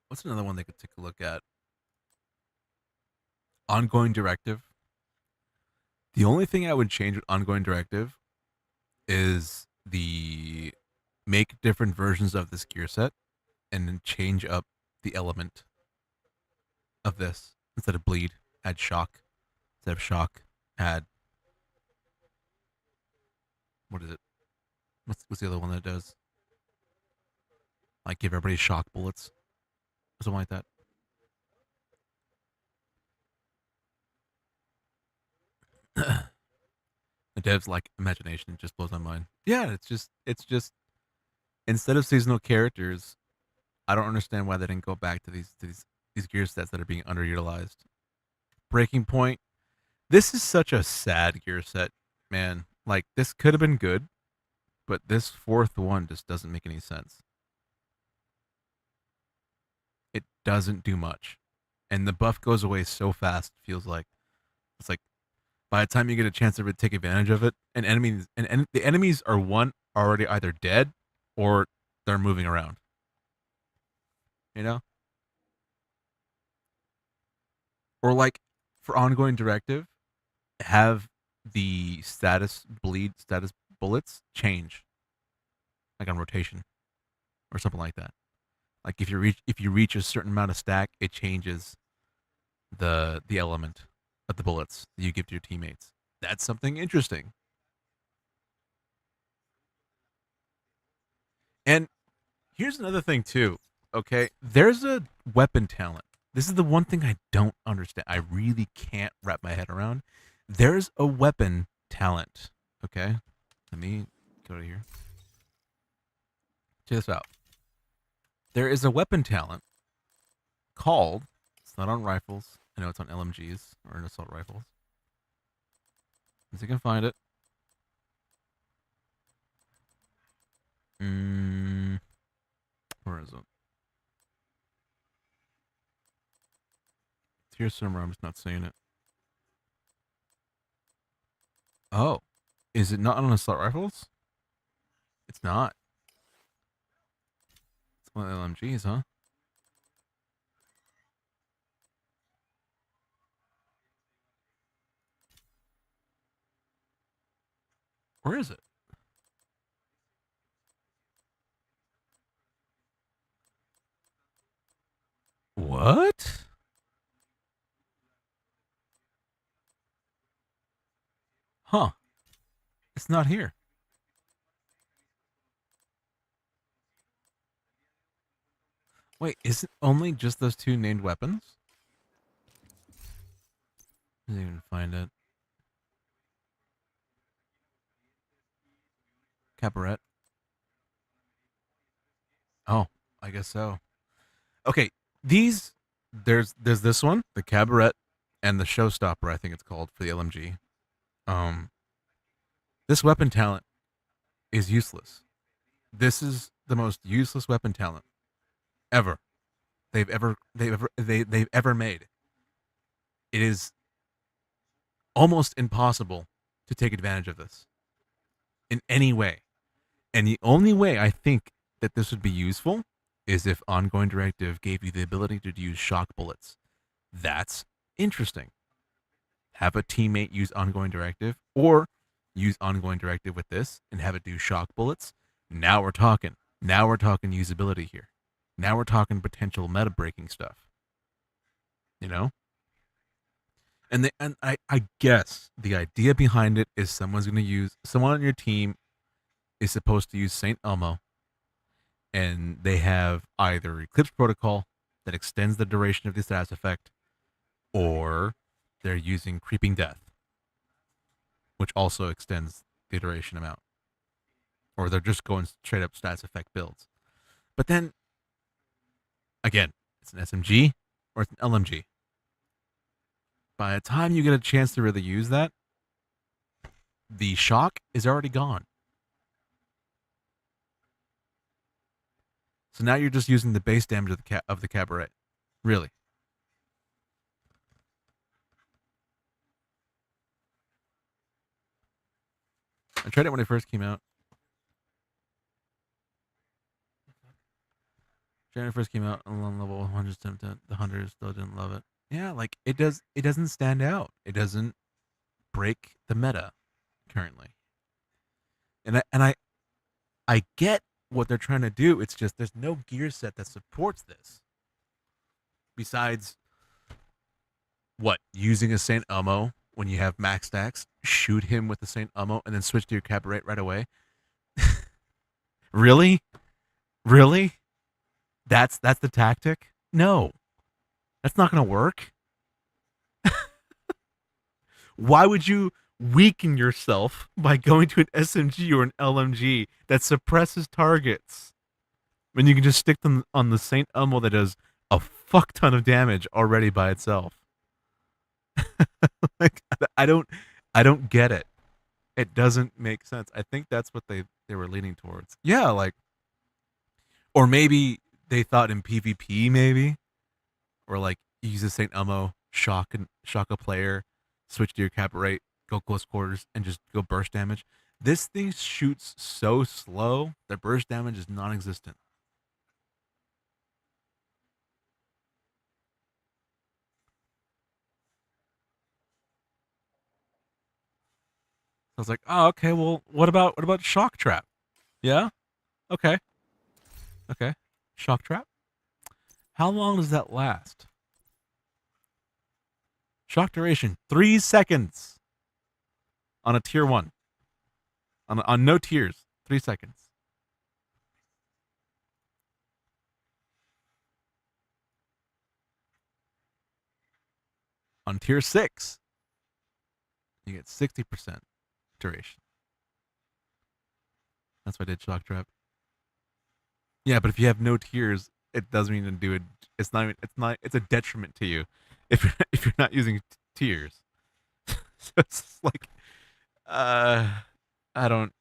What's another one they could take a look at? Ongoing directive. The only thing I would change with ongoing directive is the make different versions of this gear set and then change up the element of this. Instead of bleed, add shock. Instead of shock, add, what is it? What's the other one that does? Like give everybody shock bullets. Or something like that. The devs like imagination just blows my mind. Yeah, it's just instead of seasonal characters, I don't understand why they didn't go back to these gear sets that are being underutilized. Breaking Point. This is such a sad gear set, man. Like this could have been good, but this fourth one just doesn't make any sense. It doesn't do much. And the buff goes away so fast, feels like. It's like by the time you get a chance to take advantage of it, the enemies are already either dead or they're moving around. You know? Or like for ongoing directive, have the status bullets change. Like on rotation. Or something like that. Like if you reach a certain amount of stack, it changes the element of the bullets that you give to your teammates. That's something interesting. And here's another thing too. Okay, there's a weapon talent. This is the one thing I don't understand. I really can't wrap my head around. There's a weapon talent. Okay, let me go to here. Check this out. There is a weapon talent called, it's not on rifles. I know it's on LMGs or an assault rifles. As you can find it. Where is it? It's here somewhere. I'm just not seeing it. Oh, is it not on assault rifles? It's not. It's on LMGs, huh? Where is it? What? Huh. It's not here. Wait, is it only just those two named weapons? I didn't even find it. Cabaret. Oh, I guess so. Okay, there's this one, the Cabaret, and the Showstopper, I think it's called, for the LMG. This weapon talent is useless. This is the most useless weapon talent ever. They've ever made. It is almost impossible to take advantage of this. in any way. And the only way I think that this would be useful is if ongoing directive gave you the ability to use shock bullets. That's interesting. Have a teammate use ongoing directive, or use ongoing directive with this and have it do shock bullets. Now we're talking. Now we're talking usability here. Now we're talking potential meta breaking stuff. You know? And I guess the idea behind it is someone on your team is supposed to use Saint Elmo, and they have either Eclipse Protocol that extends the duration of the status effect, or they're using Creeping Death, which also extends the duration amount. Or they're just going straight up status effect builds. But then, again, it's an SMG or it's an LMG. By the time you get a chance to really use that, the shock is already gone. So now you're just using the base damage of the cabaret. Really. I tried it when it first came out. When it first came out on level 100, the hunters still didn't love it. Yeah, like it doesn't stand out. It doesn't break the meta currently. And I get what they're trying to do. It's just there's no gear set that supports this. Besides what? Using a Saint Elmo when you have max stacks, shoot him with the Saint Elmo and then switch to your cabaret right away. Really? Really? That's the tactic? No. That's not going to work. Why would you weaken yourself by going to an SMG or an LMG that suppresses targets when you can just stick them on the Saint Elmo that does a fuck ton of damage already by itself? Like, I don't get it. It doesn't make sense. I think that's what they were leaning towards. Yeah, like, or maybe they thought in PvP, maybe, or like use a Saint Elmo, shock a player, switch to your cabaret, go close quarters, and just go burst damage. This thing shoots so slow that burst damage is non-existent. I was like, oh, okay, well, what about shock trap? Yeah? Okay. Shock trap? How long does that last? Shock duration, 3 seconds. On a tier 1. On no tiers, 3 seconds. On tier 6, you get 60% duration. That's why I did shock trap. Yeah, but if you have no tiers, it doesn't even do it. It's a detriment to you if you're not using tiers. So it's just like, I don't.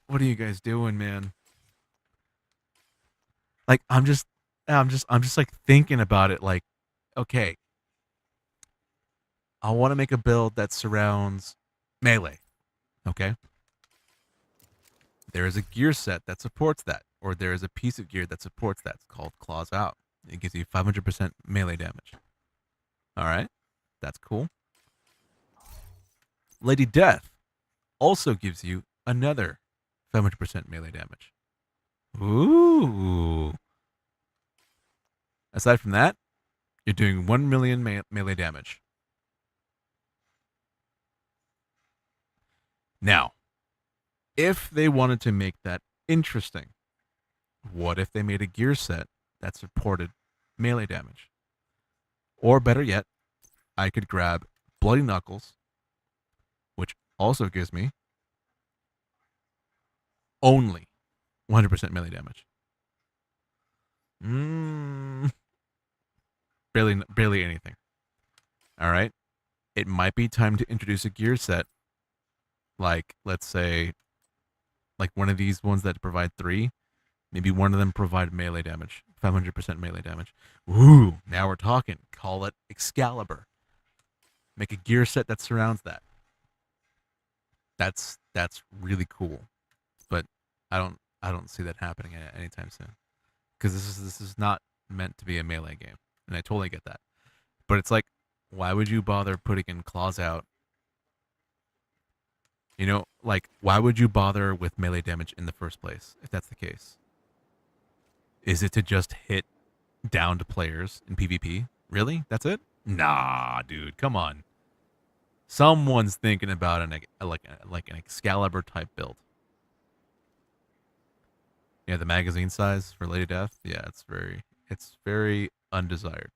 What are you guys doing, man? Like, I'm just like thinking about it. Like, okay, I want to make a build that surrounds melee. Okay. There is a gear set that supports that, or there is a piece of gear that supports that. It's called Claws Out. It gives you 500% melee damage. All right, that's cool. Lady Death also gives you another 500% melee damage. Ooh. Aside from that, you're doing 1 million melee damage. Now, if they wanted to make that interesting, what if they made a gear set that supported melee damage? Or better yet, I could grab Bloody Knuckles, which also gives me only 100% melee damage. Barely anything. All right. It might be time to introduce a gear set, like, let's say, like one of these ones that provide 3. Maybe one of them provide melee damage, 500% melee damage. Ooh, now we're talking. Call it Excalibur. Make a gear set that surrounds that. That's really cool, but I don't see that happening anytime soon, because this is not meant to be a melee game, and I totally get that. But it's like, why would you bother putting in claws out? You know, like, why would you bother with melee damage in the first place if that's the case? Is it to just hit down to players in PvP? Really? That's it? Nah, dude, come on. Someone's thinking about an Excalibur type build. Yeah, the magazine size for Lady Death. Yeah, it's very undesired.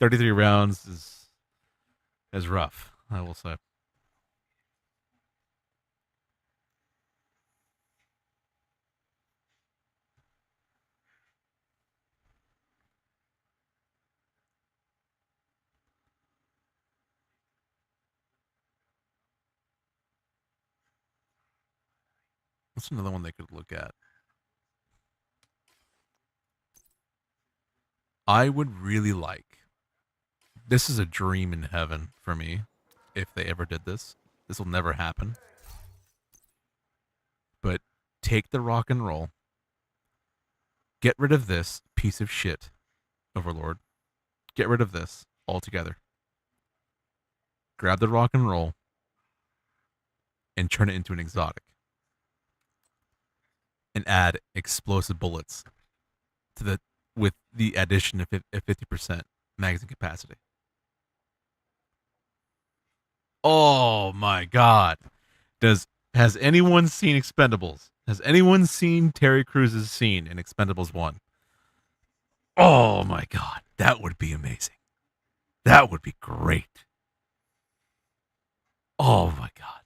33 rounds is rough, I will say. What's another one they could look at? I would really like. This is a dream in heaven for me. If they ever did this, this will never happen. But take the rock and roll. Get rid of this piece of shit, Overlord. Get rid of this altogether. Grab the rock and roll and turn it into an exotic. And add explosive bullets to with the addition of 50% magazine capacity. Oh my god. Has anyone seen Expendables? Has anyone seen Terry Crews's scene in Expendables 1? Oh my god, that would be amazing. That would be great. Oh my god.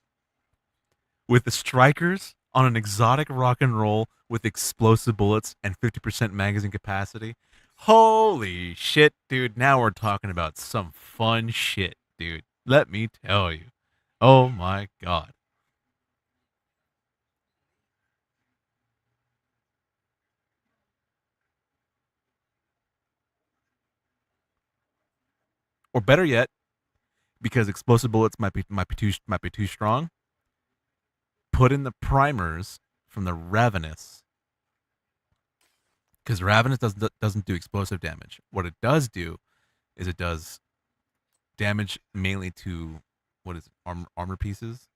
With the strikers on an exotic rock and roll with explosive bullets and 50% magazine capacity. Holy shit, dude. Now we're talking about some fun shit, dude. Let me tell you. Oh my god. Or better yet, because explosive bullets might be too strong, put in the primers from the Ravenous. Because Ravenous doesn't do explosive damage. What it does do is it does damage mainly to, what is it, armor pieces.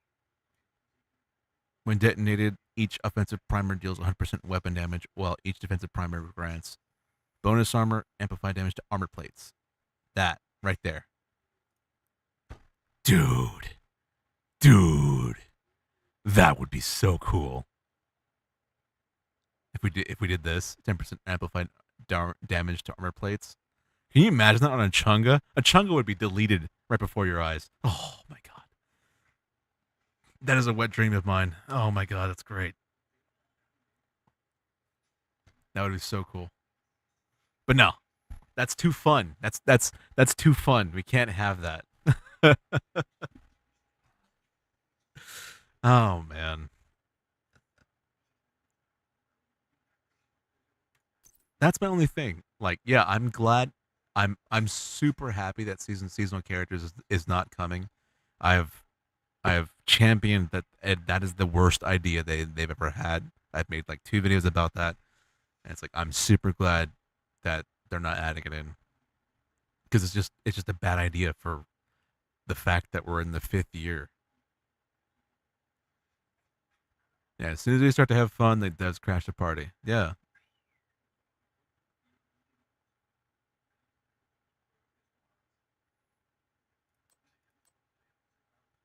When detonated, each offensive primer deals 100% weapon damage, while each defensive primer grants bonus armor, amplified damage to armor plates. That right there. Dude, that would be so cool. If we did this, 10% amplified damage to armor plates. Can you imagine that on a Chunga? A Chunga would be deleted right before your eyes. Oh my god. That is a wet dream of mine. Oh my god, that's great. That would be so cool. But no. That's too fun. That's too fun. We can't have that. Oh man. That's my only thing. Like, yeah, I'm glad. I'm super happy that seasonal characters is not coming. I have championed that. That is the worst idea they've ever had. I've made like 2 videos about that, and it's like I'm super glad that they're not adding it in, because it's just a bad idea for the fact that we're in the 5th year. Yeah, as soon as they start to have fun, they does crash the party. Yeah.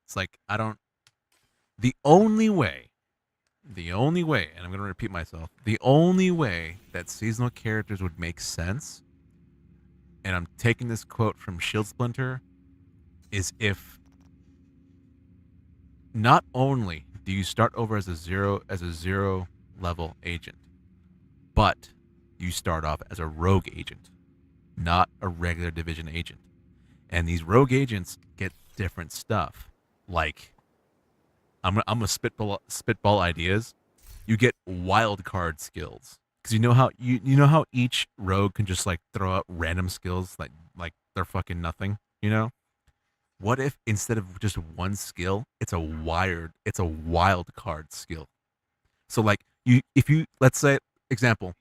It's like, the only way, and I'm going to repeat myself, the only way that seasonal characters would make sense, and I'm taking this quote from Shield Splinter, is if not only do you start over as a zero level agent, but you start off as a rogue agent, not a regular division agent. And these rogue agents get different stuff. Like, I'm gonna spitball ideas. You get wild card skills, because you know how each rogue can just like throw out random skills like they're fucking nothing. You know, What if instead of just one skill, it's a wild card skill? So like if you, let's say, example,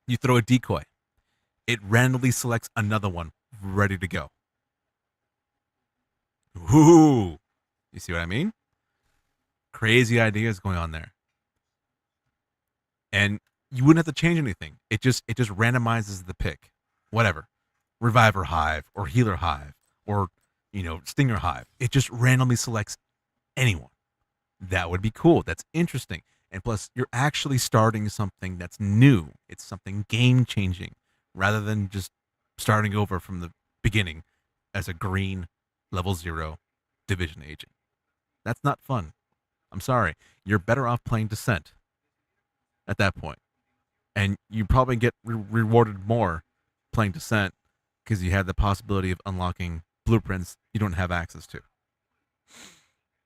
you throw a decoy, it randomly selects another one ready to go. Ooh, you see what I mean? Crazy ideas going on there. And you wouldn't have to change anything. It just randomizes the pick. Whatever. Reviver Hive or Healer Hive or, Stinger Hive. It just randomly selects anyone. That would be cool. That's interesting. And plus, you're actually starting something that's new. It's something game changing rather than just starting over from the beginning as a green level 0 division agent. That's not fun. I'm sorry. You're better off playing Descent at that point. And you probably get rewarded more playing Descent because you have the possibility of unlocking blueprints you don't have access to.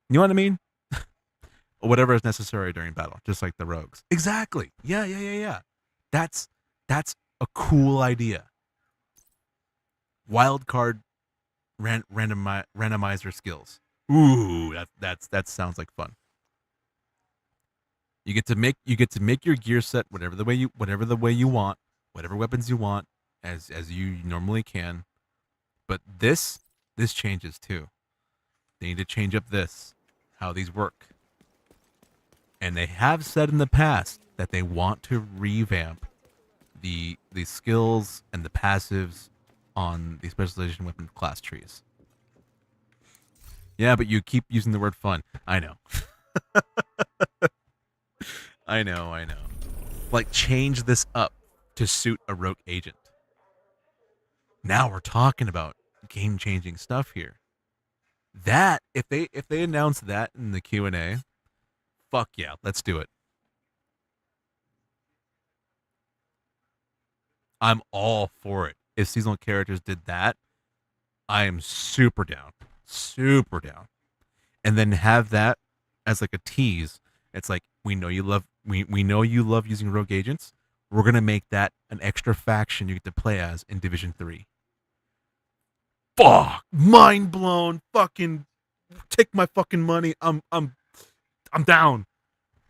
You know what I mean? Or whatever is necessary during battle, just like the rogues. Exactly. Yeah. That's a cool idea. Wild card randomizer skills. Ooh, that sounds like fun. You get to make your gear set whatever the way you want, whatever weapons you want, as you normally can. But this changes too. They need to change up how these work. And they have said in the past that they want to revamp the skills and the passives on the specialization weapon class trees. Yeah, but you keep using the word fun. I know. I know. Like, change this up to suit a rogue agent. Now we're talking about game-changing stuff here. That, if they announce that in the Q&A, fuck yeah, let's do it. I'm all for it. If seasonal characters did that, I am super down. Super down. And then have that as like a tease. It's like, we know you love using rogue agents. We're gonna make that an extra faction you get to play as in Division 3. Fuck! Mind blown! Fucking take my fucking money. I'm down.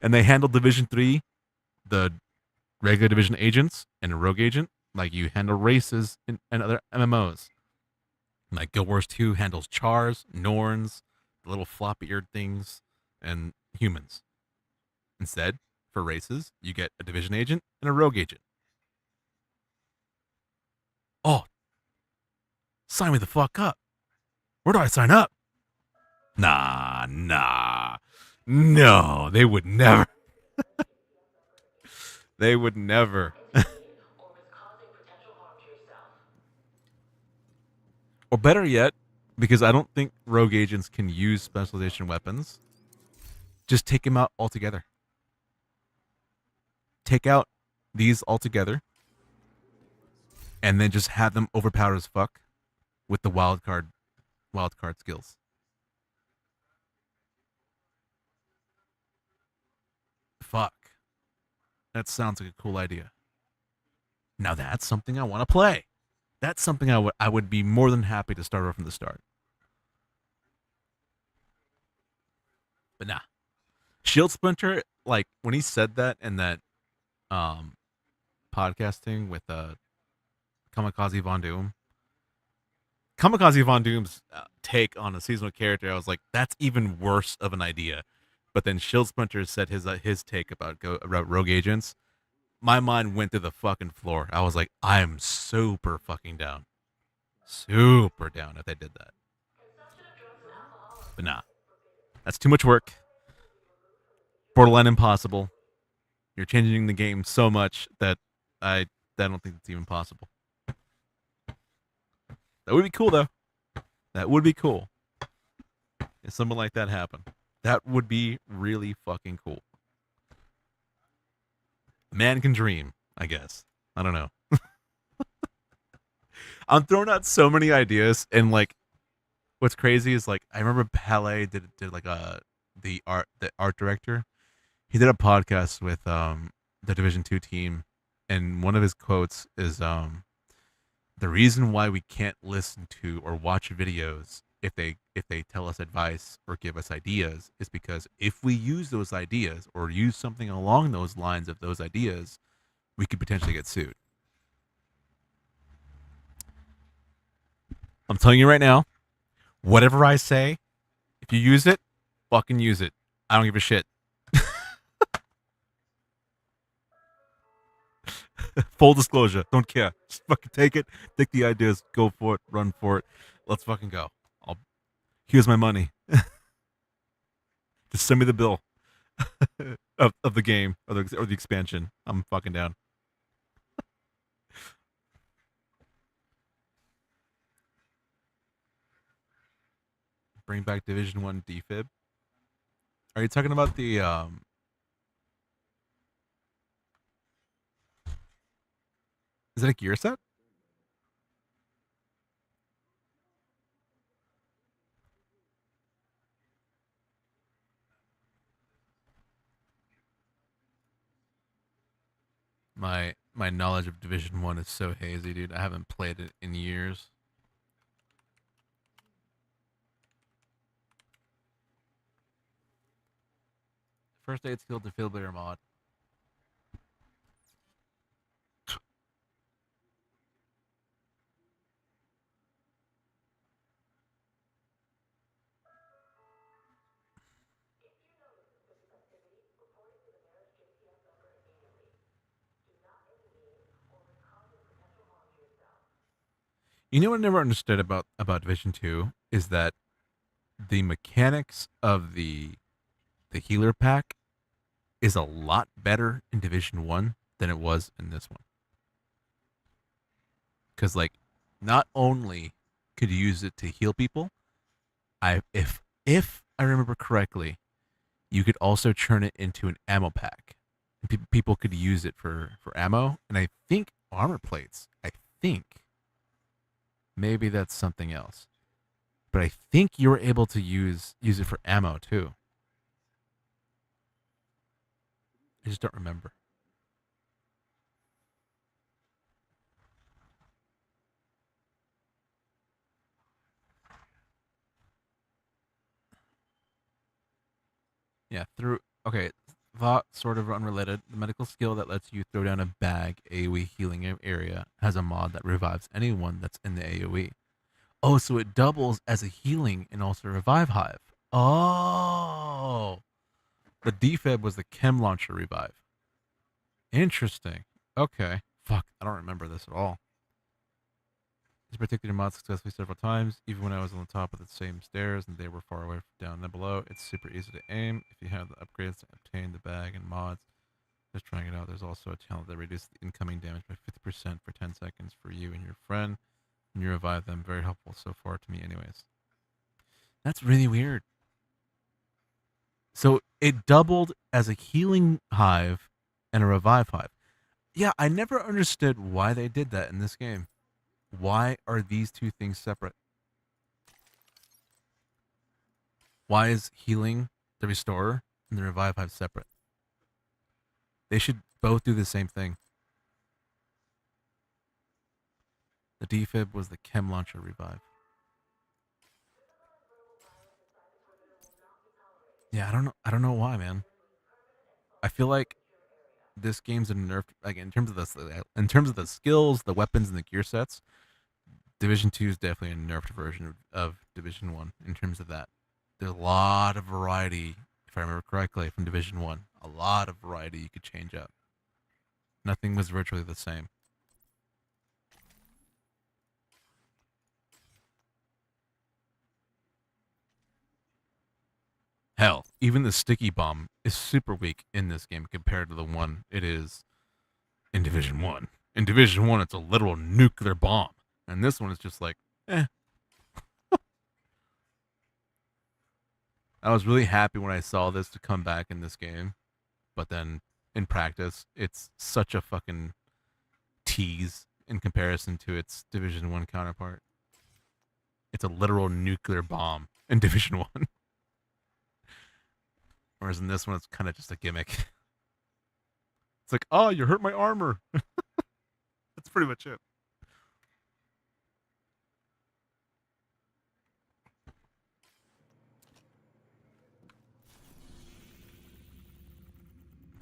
And they handle Division 3, the regular Division agents and a rogue agent, like you handle races and other MMOs. Like Guild Wars 2 handles Chars, Norns, the little floppy-eared things, and humans. Instead, for races, you get a Division agent and a rogue agent. Oh, sign me the fuck up. Where do I sign up? Nah. No, they would never. They would never. Or better yet, because I don't think rogue agents can use specialization weapons, just take them out altogether. Take out these altogether, and then just have them overpowered as fuck with the wild card skills. Fuck. That sounds like a cool idea. Now that's something I want to play. That's something I would be more than happy to start off from the start. But nah. Shield Splinter, like when he said that in that podcasting with Kamikaze Von Doom. Kamikaze Von Doom's take on a seasonal character, I was like, that's even worse of an idea. But then Shield Splinter said his take about rogue agents. My mind went to the fucking floor. I was like, I am super fucking down. Super down if they did that. But nah. That's too much work. Borderline impossible. You're changing the game so much that I don't think it's even possible. That would be cool, though. That would be cool. If something like that happened. That would be really fucking cool. Man can dream, I guess. I don't know. I'm throwing out so many ideas, and like, what's crazy is like I remember Palais did like the art director. He did a podcast with the Division 2 team, and one of his quotes is the reason why we can't listen to or watch videos if they tell us advice or give us ideas is because if we use those ideas or use something along those lines of those ideas, we could potentially get sued. I'm telling you right now, whatever I say, if you use it, fucking use it. I don't give a shit. Full disclosure, don't care. Just fucking take it, take the ideas, go for it, run for it. Let's fucking go. Here's my money. Just send me the bill of the game or the expansion. I'm fucking down. Bring back Division 1 defib. Are you talking about the is that a gear set? My knowledge of Division 1 is so hazy, dude. I haven't played it in years. First aid skill defibrillator mod. You know what I never understood about Division 2 is that the mechanics of the healer pack is a lot better in Division 1 than it was in this one. Cuz like not only could you use it to heal people, if I remember correctly, you could also turn it into an ammo pack. And people could use it for ammo, and I think armor plates. I think maybe that's something else, but I think you were able to use it for ammo too. I just don't remember. Yeah, thought sort of unrelated. The medical skill that lets you throw down a bag AoE healing area has a mod that revives anyone that's in the AoE. Oh, so it doubles as a healing and also a revive hive. Oh, the defib was the chem launcher revive. Interesting. Okay. Fuck, I don't remember this at all. This particular mod successfully several times, even when I was on the top of the same stairs and they were far away from down and below. It's super easy to aim if you have the upgrades to obtain the bag and mods. Just trying it out. There's also a talent that reduces the incoming damage by 50% for 10 seconds for you and your friend. And you revive them. Very helpful so far to me anyways. That's really weird. So it doubled as a healing hive and a revive hive. Yeah, I never understood why they did that in this game. Why are these two things separate? Why is healing the restorer and the revive hive separate? They should both do the same thing. The defib was the chem launcher revive. Yeah, I don't know why, man. I feel like this game's a nerf, like in terms of the skills, the weapons, and the gear sets. Division 2 is definitely a nerfed version of Division 1 in terms of that. There's a lot of variety, if I remember correctly, from Division 1. A lot of variety you could change up. Nothing was virtually the same. Hell, even the sticky bomb is super weak in this game compared to the one it is in Division 1. In Division 1, it's a literal nuclear bomb. And this one is just like, eh. I was really happy when I saw this to come back in this game. But then, in practice, it's such a fucking tease in comparison to its Division 1 counterpart. It's a literal nuclear bomb in Division 1. Whereas in this one, it's kind of just a gimmick. It's like, oh, you hurt my armor. That's pretty much it.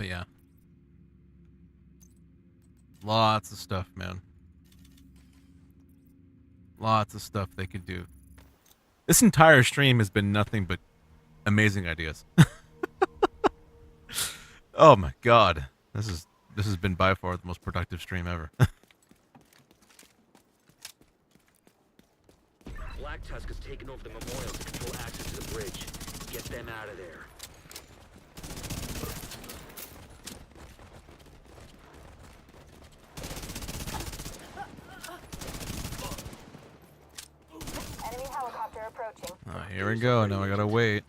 But yeah. Lots of stuff, man. Lots of stuff they could do. This entire stream has been nothing but amazing ideas. Oh my god. This has been by far the most productive stream ever. Black Tusk has taken over the memorial to control access to the bridge. Get them out of there. Enemy helicopter approaching. Oh, here we go. Now I gotta wait.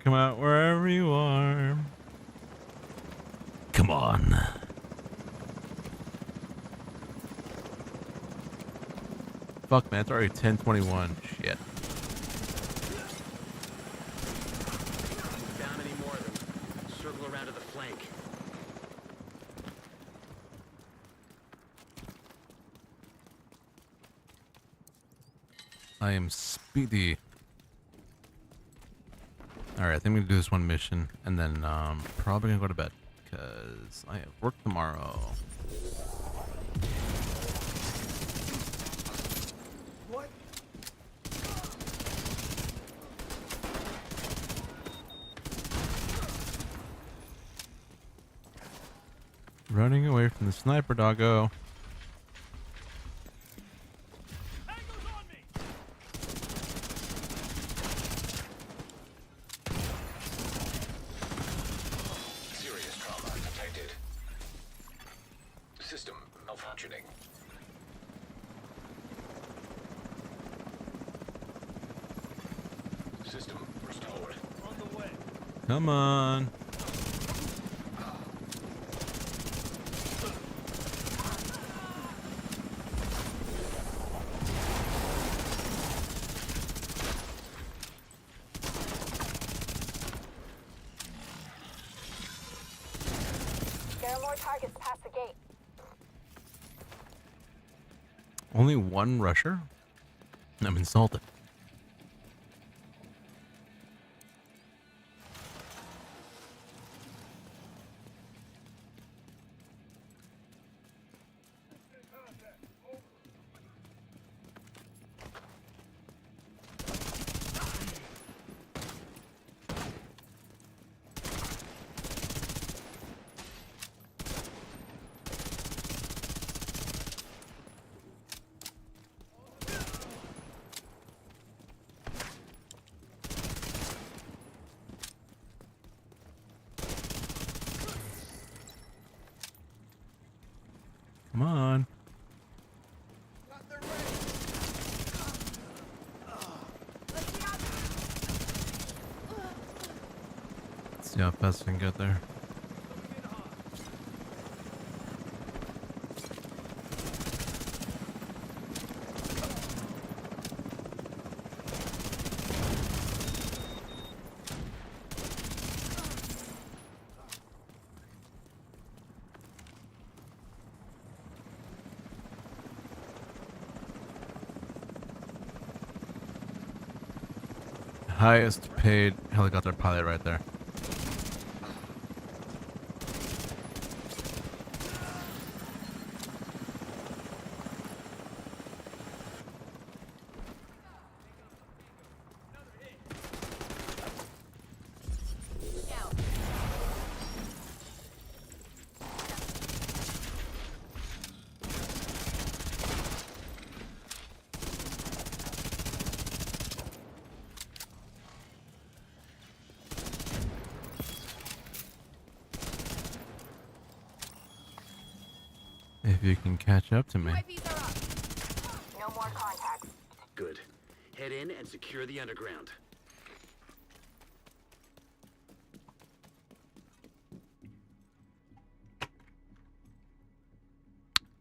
Come out wherever you are. Come on. Fuck, man, it's already 10:21. Shit. Down any more of them. Circle around to the flank. I am speedy. Alright, I think I'm gonna do this one mission and then probably gonna go to bed because I have work tomorrow. What? Running away from the sniper doggo. Serious trauma detected. System malfunctioning. System restored. On the way. Come on. There are more targets past the gate. Only one rusher? I'm insulted. Come on. Let's see how fast I can get there. Highest paid helicopter pilot right there. If you can catch up to me. UAVs are up. No more contacts. Good. Head in and secure the underground.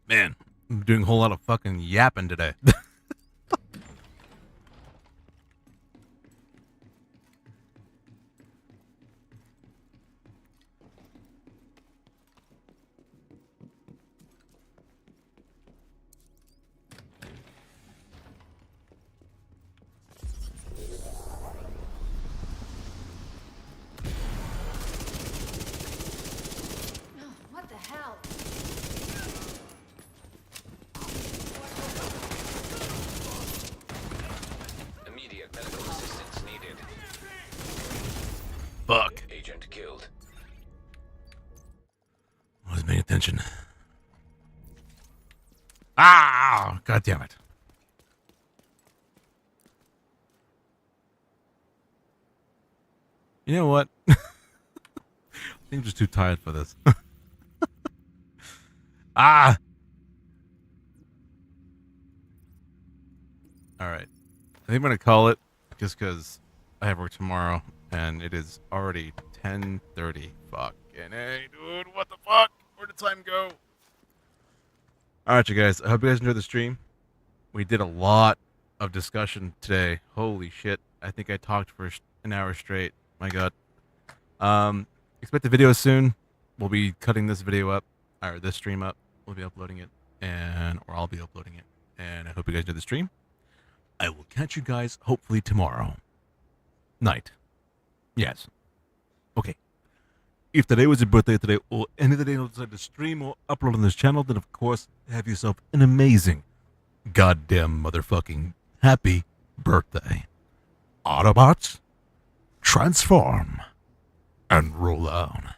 Man, I'm doing a whole lot of fucking yapping today. What the hell? Immediate medical assistance needed. Fuck. Agent killed. I was paying attention. Ah! God damn it. You know what? I think I'm just too tired for this. Ah! Alright. I think I'm going to call it just because I have work tomorrow and it is already 10:30. Fucking hey, dude. What the fuck? Where'd the time go? Alright, you guys. I hope you guys enjoyed the stream. We did a lot of discussion today. Holy shit. I think I talked for an hour straight. My god. Expect the video soon. We'll be cutting this video up, or this stream up. We'll be uploading it, or I'll be uploading it. And I hope you guys enjoyed the stream. I will catch you guys hopefully tomorrow night. Yes. Okay. If today was your birthday today, or any other day outside the stream or upload on this channel, then of course, have yourself an amazing, goddamn motherfucking happy birthday. Autobots, transform and roll on.